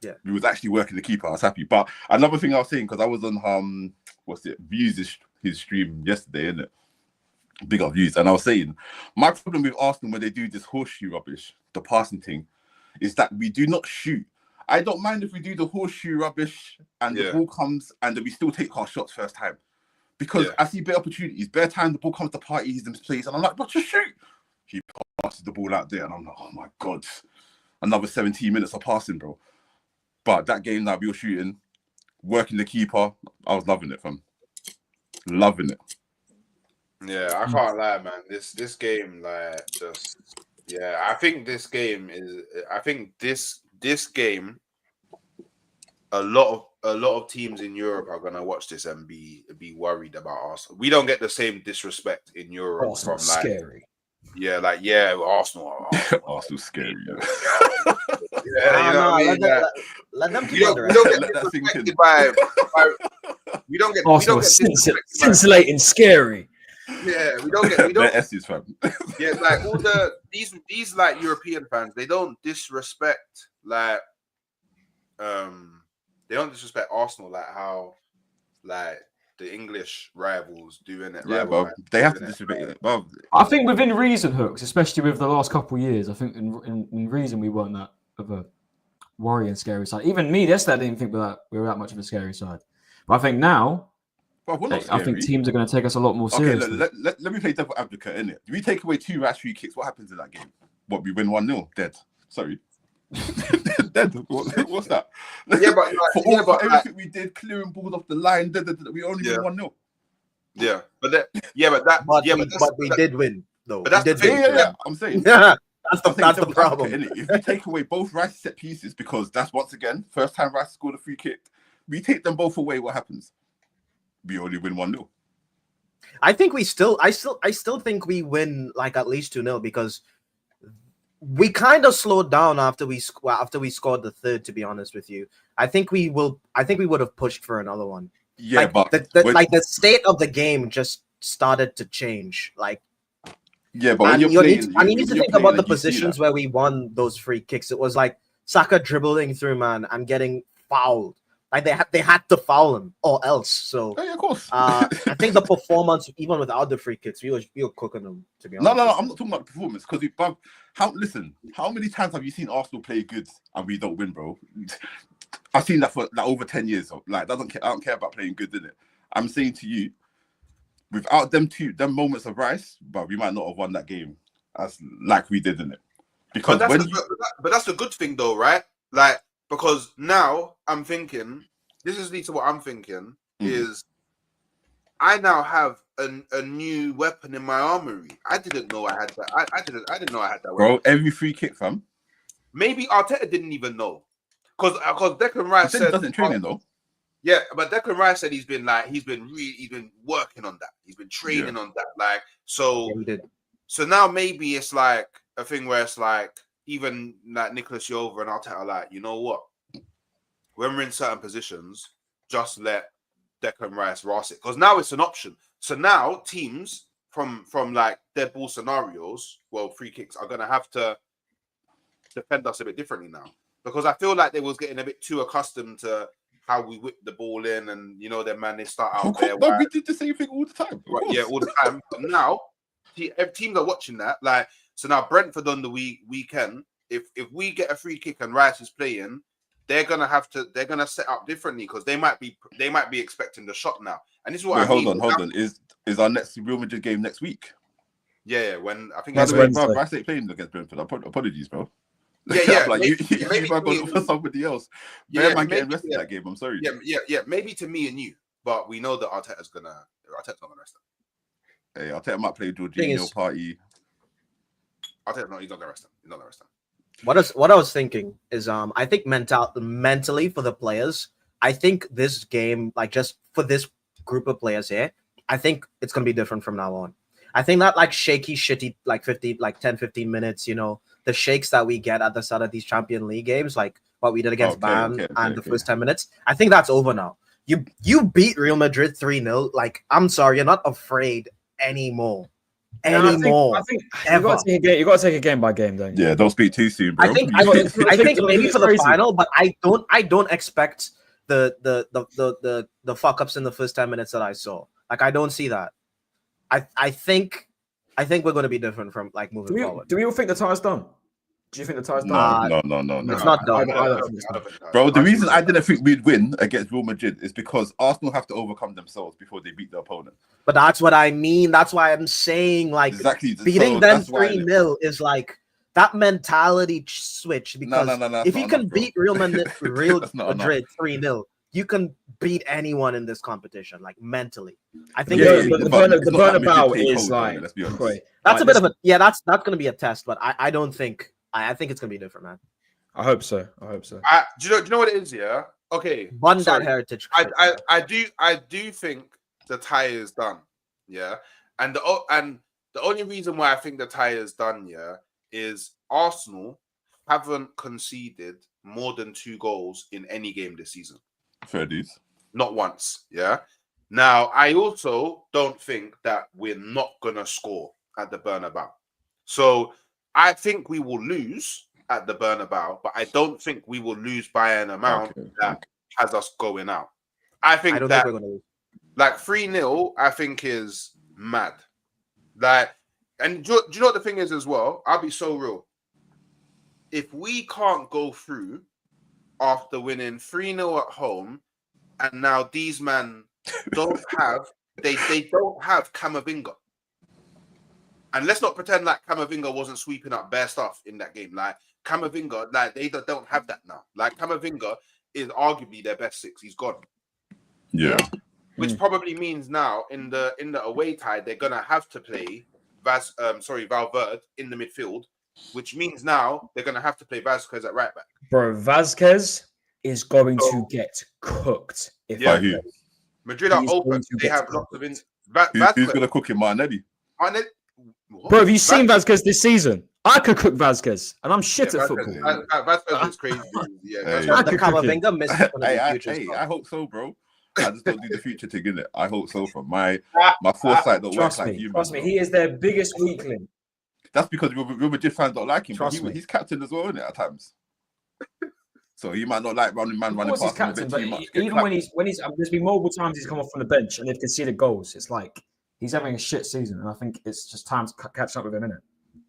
Yeah, we was actually working the keeper. I was happy. But another thing I was saying, because I was on Views his stream yesterday, innit? Big up Views, and I was saying my problem with Arsenal when they do this horseshoe rubbish, the passing thing, is that we do not shoot. I don't mind if we do the horseshoe rubbish and the ball comes and then we still take our shots first time. Because I see better opportunities, better time the ball comes to parties and plays, and I'm like, but just shoot. He passes the ball out there, and I'm like, oh my God, another 17 minutes of passing, bro. But that game that we were shooting, working the keeper, I was loving it, fam. Loving it. Yeah, I can't lie, man. This game, like, just I think this game is. I think this game, a lot of teams in Europe are gonna watch this and be worried about Arsenal. We don't get the same disrespect in Europe Arsenal's from like scary. Arsenal. Arsenal's scary. Let them We keep don't get disrespected by. We don't get. Arsenal scintillating scary. Yeah, we don't. They're S's, fam. Yeah, like all these like European fans, they don't disrespect like they don't disrespect Arsenal like how like the English rivals do in it. Yeah, but they have to disrespect it. Well, I think within reason, Hooks, especially with the last couple of years, I think in reason we weren't that of a worrying scary side. Even me, yesterday, I didn't think we were that much of a scary side. But I think now, I think teams are going to take us a lot more seriously. Okay, let me play devil advocate, innit? If we take away 2 rash free kicks, what happens in that game? What, we win 1-0? Dead. Sorry. Dead. What's that? For everything we did, clearing balls off the line, we only win 1-0. Yeah, but we did win though. But that's the thing. Yeah. I'm saying that's the problem. If we take away both Rice set pieces, because that's once again first time Rice scored a free kick, we take them both away. What happens? We only win 1-0. I still think we win like at least 2-0 because we kind of slowed down after we scored the third. To be honest with you, I think we would have pushed for another one. Yeah, like, but the state of the game just started to change. Like, yeah, but when you need to think about the positions where we won those free kicks. It was like Saka dribbling through, man, and getting fouled. Like they had to foul him or else. So yeah, of course. I think the performance, even without the free kicks, we were cooking them. To be honest, no, I'm not talking about the performance because how many times have you seen Arsenal play good and we don't win, bro? I've seen that for like over 10 years. Like, I don't care about playing good, innit? I'm saying to you, without them moments of Rice, but we might not have won that game as like we did, innit? Because but that's a good thing though, right? Like, because now I'm thinking, this is leading to what I'm thinking is I now have a new weapon in my armory. I didn't know I had that. I didn't know I had that weapon. Bro, every free kick, fam. Maybe Arteta didn't even know. Because Declan Rice said he doesn't train though. Yeah, but Declan Rice said he's been working on that. He's been training on that. Like, so yeah, he did. So now maybe it's like a thing where it's like even like Nicholas Yover and Arteta are like, you know what? When we're in certain positions, just let Declan Rice ras it. Because now it's an option. So now teams from like dead ball scenarios, well, free kicks are gonna have to defend us a bit differently now. Because I feel like they was getting a bit too accustomed to how we whip the ball in, and you know, they start out there. No, we did the same thing all the time. Right, yeah, all the time. But now teams are watching that. Like, so now Brentford on the weekend, if we get a free kick and Rice is playing, they're gonna set up differently because they might be expecting the shot now. And this is what I mean. Hold on. Is our next Real Madrid game next week? Yeah, when I think by that's the way, Wednesday. bro, Rice ain't playing against Brentford. Apologies, bro. Yeah. Like maybe, you might go for somebody else. Yeah, man, getting rested that game. I'm sorry. Yeah. Maybe to me and you, but we know that Arteta's not gonna rest him. Hey, Arteta might play Jorginho party. Arteta, no, he's not gonna rest him. He's not gonna rest him. What I was thinking is I think mentally for the players, I think this game, like just for this group of players here, I think it's gonna be different from now on. I think that like shaky, shitty, like 10, 15 minutes, the shakes that we get at the start of these Champion League games, like what we did against Bayern and the first 10 minutes, I think that's over now. You beat Real Madrid 3-0. Like, I'm sorry, you're not afraid anymore. I think you got to take a game by game, don't you? Yeah, don't speak too soon, bro. I think maybe for the final, but I don't expect the fuck ups in the first 10 minutes that I saw. Like, I don't see that. I think we're going to be different from like moving forward. Do we all think the tie's done? Do you think the tie's done? No. It's not done. I don't think it's done. Bro, the reason I didn't think we'd win against Real Madrid is because Arsenal have to overcome themselves before they beat their opponent. But that's what I mean. That's why I'm saying, like, exactly. Beating them 3-0 is like that mentality switch. Because if you can beat Real Madrid 3-0, you can beat anyone in this competition, like mentally. I think the Bernabeu is like, that's a bit of a that's going to be a test, but I don't think. I think it's gonna be different, man. I hope so. Do you know what it is? Yeah. Okay. That heritage. I do think the tie is done. Yeah. And the only reason why I think the tie is done, yeah, is Arsenal haven't conceded more than 2 goals in any game this season. Fair dues. Not once. Yeah. Now I also don't think that we're not gonna score at the Bernabeu. So I think we will lose at the Bernabeu, but I don't think we will lose by an amount that has us going out. I think we're going to lose. Like 3-0, I think is mad. Like, and do you know what the thing is as well? I'll be so real. If we can't go through after winning 3-0 at home, and now these men don't have they don't have Camavinga. And let's not pretend like Camavinga wasn't sweeping up bare stuff in that game. Like Camavinga, like they don't have that now. Like Camavinga is arguably their best 6. He's gone. Yeah. Which probably means now in the away tie they're gonna have to play Valverde in the midfield, which means now they're gonna have to play Vazquez at right back. Bro, Vazquez is going to get cooked. Madrid are open. They have lots of who's gonna cook him, Martinelli? Bro, have you seen Vazquez this season? I could cook Vazquez, and I'm shit at football. Vazquez is crazy. The Camavinga missed I hope so, bro. I just don't do the future thing, innit? I hope so. From my foresight don't work like you. Trust me, he is their biggest weakling. That's because Real Madrid fans don't like him. He's captain as well, innit? At times. So he might not like running past captain, but even when he's there's been multiple times he's come off from the bench and they've conceded goals. It's like he's having a shit season, and I think it's just time to catch up with him, innit?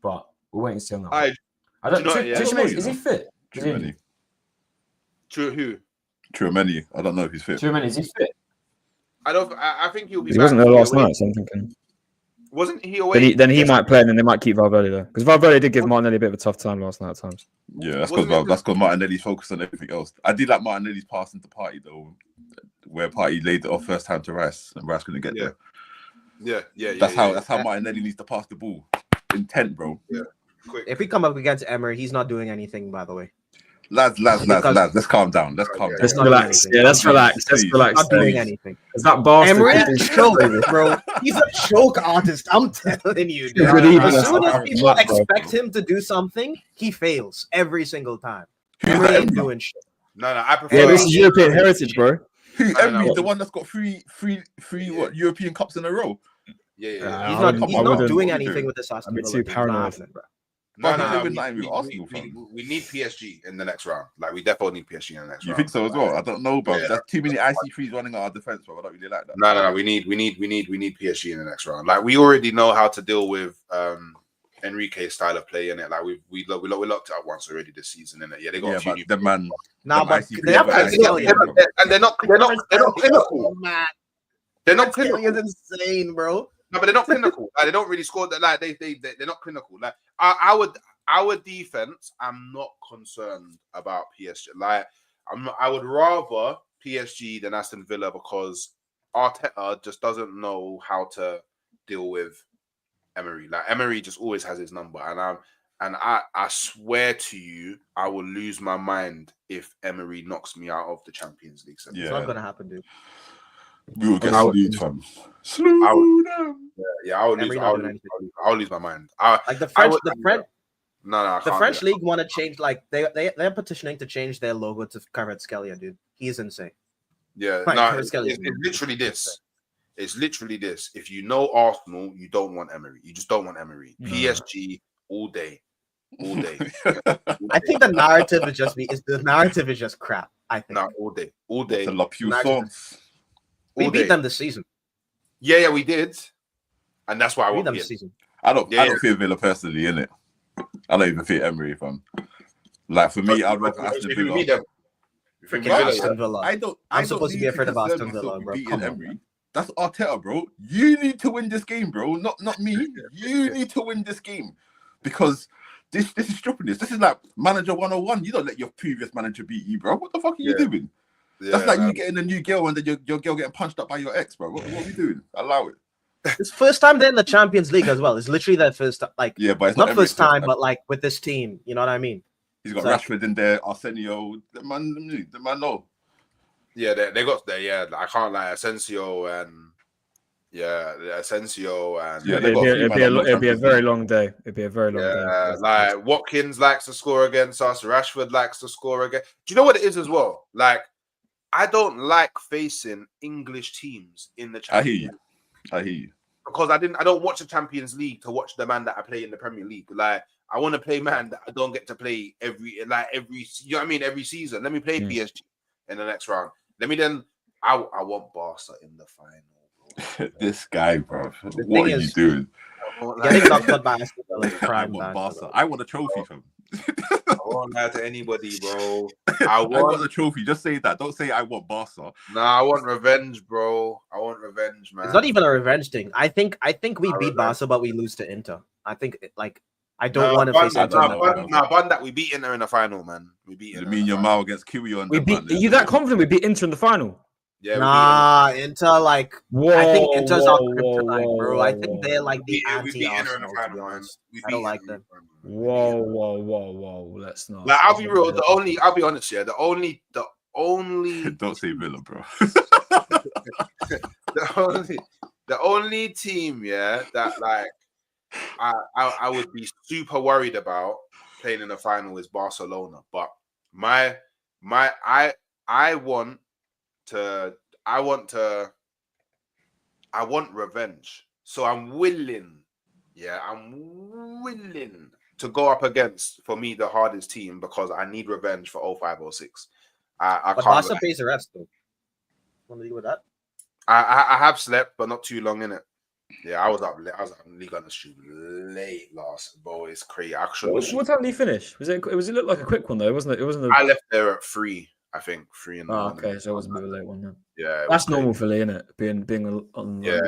But we're waiting to see on that. I don't know. Is he fit? Tchouaméni. I don't know if he's fit. Tchouaméni, is he fit? I think he'll be. He wasn't there last night, so I'm thinking. Wasn't he away? Then he might play, and then they might keep Valverde there because Valverde did give Martinelli a bit of a tough time last night at times. Yeah, that's because Martinelli's focused on everything else. I did like Martinelli's pass into Partey though, where Partey laid it off first time to Rice, and Rice couldn't get there. Yeah. That's how Martinelli needs to pass the ball. Intent, bro. Yeah. Quick. If we come up against Emery, he's not doing anything, by the way. Lads, let's calm down. Let's relax. Yeah, let's relax. Let's relax. Not doing anything. Is that bastard? Emery choke, bro. He's a choke artist. I'm telling you. As soon as people expect him to do something, he fails every single time. Emery ain't doing shit. No, I prefer. Yeah, this is European heritage, bro. Emery, the one that's got three European Cups in a row. Yeah. He's not doing anything with this Aston Villa. I'm too paranoid. No, we need PSG in the next round. Like, we definitely need PSG in the next round. You think so as well? I don't know, bro. There's too many IC3s running our defense, bro. I don't really like that. No. We need PSG in the next round. Like, we already know how to deal with Enrique's style of play in it. Like, we locked it up once already this season, innit? Yeah, they got a few new. The man. But they're not clinical. They're not clinical. It's insane, bro. No, but they're not clinical. Like, they don't really score that. Like, they're not clinical. Like, our defense, I'm not concerned about PSG. Like, I would rather PSG than Aston Villa because Arteta just doesn't know how to deal with Emery. Like, Emery just always has his number, and And I swear to you, I will lose my mind if Emery knocks me out of the Champions League. It's not gonna happen, dude. We will get I would- slew, fam. Slew them. Yeah, I will lose. Emery not doing anything. I'll lose my mind. Like the French, No, I the can't French do that. league want to change. Like they're petitioning to change their logo to Kvaratskhelia, dude. He is insane. Yeah, Right, no, Kvaratskhelia it's literally this. It's literally this. If you know Arsenal, you don't want Emery. You just don't want Emery. No. PSG all day, all day. I think the narrative is just crap. I think. No, all day, all day. The La Puissance. We all beat day. them this season. Yeah, we did, and that's why I We beat want them him. this season. I don't Yeah. fear Villa personally, innit? I don't even fear Emery, fam. Like for me, I'd rather Aston If you Villa. beat them, if you Freaking beat Villa, Aston Villa. I don't. I'm I don't supposed to be need afraid of concern Aston myself Villa, with bro. beating Come on, Emery. That's Arteta, bro. You need to win this game, bro. Not me. You need to win this game because this is stupidness. This is like manager 101. You don't let your previous manager beat you, bro. What the fuck are you doing? That's like you getting a new girl and then your girl getting punched up by your ex, bro. What are we doing? Allow it. It's first time they're in the Champions League as well. It's literally their first time. Like, Yeah, but it's not Emery's first time, but like with this team. You know what I mean? He's got Like- Rashford in there, Arsenio. The man know. Yeah, they got there. Yeah, I can't lie. Asensio and Asensio and Yeah, they got a few It'd man on be a Champions very League. long day. It'd be a very long day. like Watkins likes to score against us. Rashford likes to score again. Do you know what it is as well? Like, I don't like facing English teams in the I hear Champions you. I hear you. because I don't watch the Champions League to watch the man that I play in the Premier League. Like, I want to play man that I don't get to play every you know what I mean, every season. Let me play PSG in the next round. Let me then I want Barca in the final. This guy, bro. The What thing are you is- doing? Getting knocked out by Aston Villa is I prime want bad. Barca. I want a trophy from. I won't lie to anybody, bro. I I want want a trophy. Just say that. Don't say I want Barca. I want revenge, bro. I want revenge, man. It's not even a revenge thing. I think we Not beat revenge. Barca, but we lose to Inter. I think I don't want to face I Inter. don't know. Bun that we beat Inter in the final, man. We beat You Inter. mean in the your final. Mao against Kiwi on We the beat. Are you that confident we beat Inter in the final? Yeah, Nah, Inter like Whoa, I think Inter's our whoa, kryptonite, bro. I think whoa, they're like the we beat Inter in anti-Arsenal. the To final, be man. honest, We I don't beat like Inter in them. the final, man. Whoa. Let's not. Like, I'll be real. I'll be honest here. The only, Don't say Villa, bro. the only team, that like I would be super worried about playing in the final is Barcelona. But I want revenge. So I'm willing to go up against, for me, the hardest team because I need revenge for 0506. I But can't. Barca pays the rest, though. Want to deal with that? I have slept, but not too long in it. Yeah, I was up league on the street late last, bro. It's crazy. What time did he finish? Was it looked like a quick one though, wasn't it? It wasn't. I left there at 3, I think 3 in the Oh, morning. okay, so it was a bit of a late one then. Yeah, it That's was normal for Lee, isn't it? Being on. Yeah,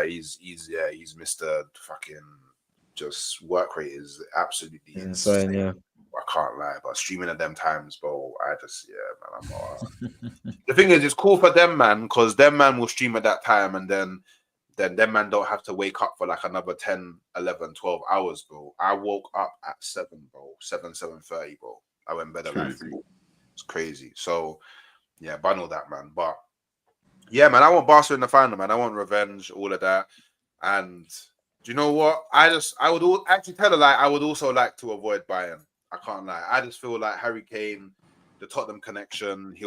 he's he's Mr. fucking just work rate is absolutely insane. Yeah. I can't lie, but streaming at them times, bro, I just man, I'm not. The thing is, it's cool for them, man, because them man will stream at that time, and then them man don't have to wake up for like another 10, 11, 12 hours, bro. I woke up at 7, bro, 7:30, bro. I went bed at like 3. It's crazy. So yeah, bundle that, man. But yeah, man, I want Barca in the final, man. I want revenge, all of that. And do you know what? I would actually tell her, like, I would also like to avoid Bayern. I can't lie. I just feel like Harry Kane, the Tottenham connection, he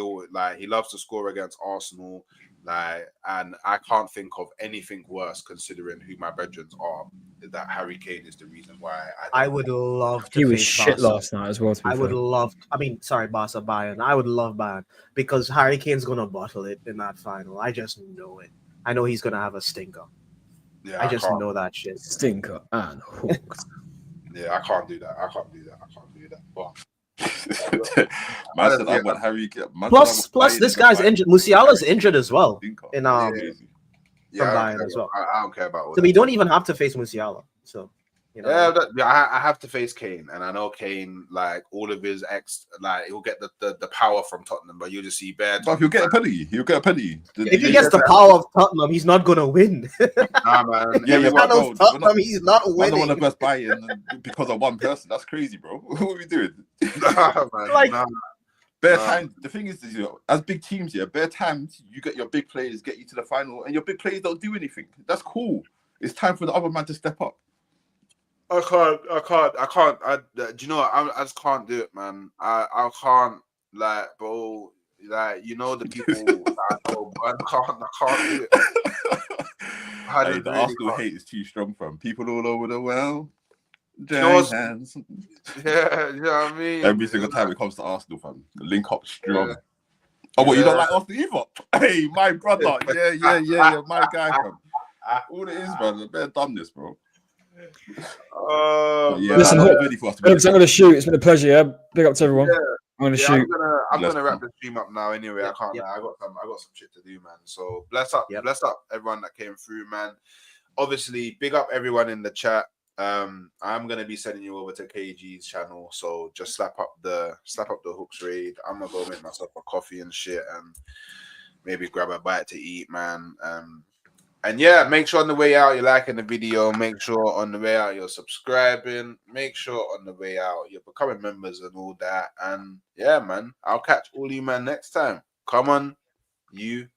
loves to score against Arsenal. Like, and I can't think of anything worse considering who my brethren are. That Harry Kane is the reason why I would love to. He was face shit Barca. last night as well. I would love. I mean, sorry, Barca, Bayern. I would love Bayern because Harry Kane's gonna bottle it in that final. I just know it. I know he's gonna have a stinker. Yeah, I just can't. know that shit. Stinker and hooked. Yeah, I can't do that. But Man said I want Harry. Plus, this guy's injured. Musiala's injured as well in yeah, from Bayern as well. I don't care about all So we don't even have to face Musiala. So You know, Yeah, I have to face Kane, and I know Kane, like all of his like he'll get the power from Tottenham, but you'll just see bad. But he'll get a penalty. He'll get a penalty. if he gets the power of Tottenham, he's not gonna win. Nah, man. Yeah, Everyone, bro, Tottenham's Tottenham, he's not I don't winning. want to burst Bayern because of one person. That's crazy, bro. What are we doing? nah, man. Like- nah. Bare Nah. times. The thing is, you know, as big teams, yeah, bare times you get your big players get you to the final, and your big players don't do anything. That's cool. It's time for the other man to step up. I can't. Do you know what? I just can't do it, man. I can't, like, bro. Like, you know, the people that I know, but I can't do it. I Hey, just the really Arsenal can't. hate is too strong from people all over the world. You know what's- Giant hands. Yeah, you know what I mean? Every single time it comes to Arsenal, fam, link up strong. Yeah. Oh, what, you don't Yeah. like Arsenal either? Hey, my brother. Yeah, my guy, fam. All it is, man, a bit of dumbness, bro. Oh, But yeah, Listen, I'm Hook, ready for us to I'm going to shoot. It's been a pleasure. Yeah, big up to everyone. Yeah. I'm going to Yeah, shoot. I'm Bless gonna wrap you. the stream up now. Anyway, Yep, I can't. yep. I got some shit to do, man. So bless up everyone that came through, man. Obviously, big up everyone in the chat. I'm gonna be sending you over to KG's channel, so just slap up the hooks raid. I'm gonna go make myself a coffee and shit, and maybe grab a bite to eat, man. And yeah, make sure on the way out you're liking the video. Make sure on the way out you're subscribing. Make sure on the way out you're becoming members and all that. And yeah, man, I'll catch all you man next time. Come on, you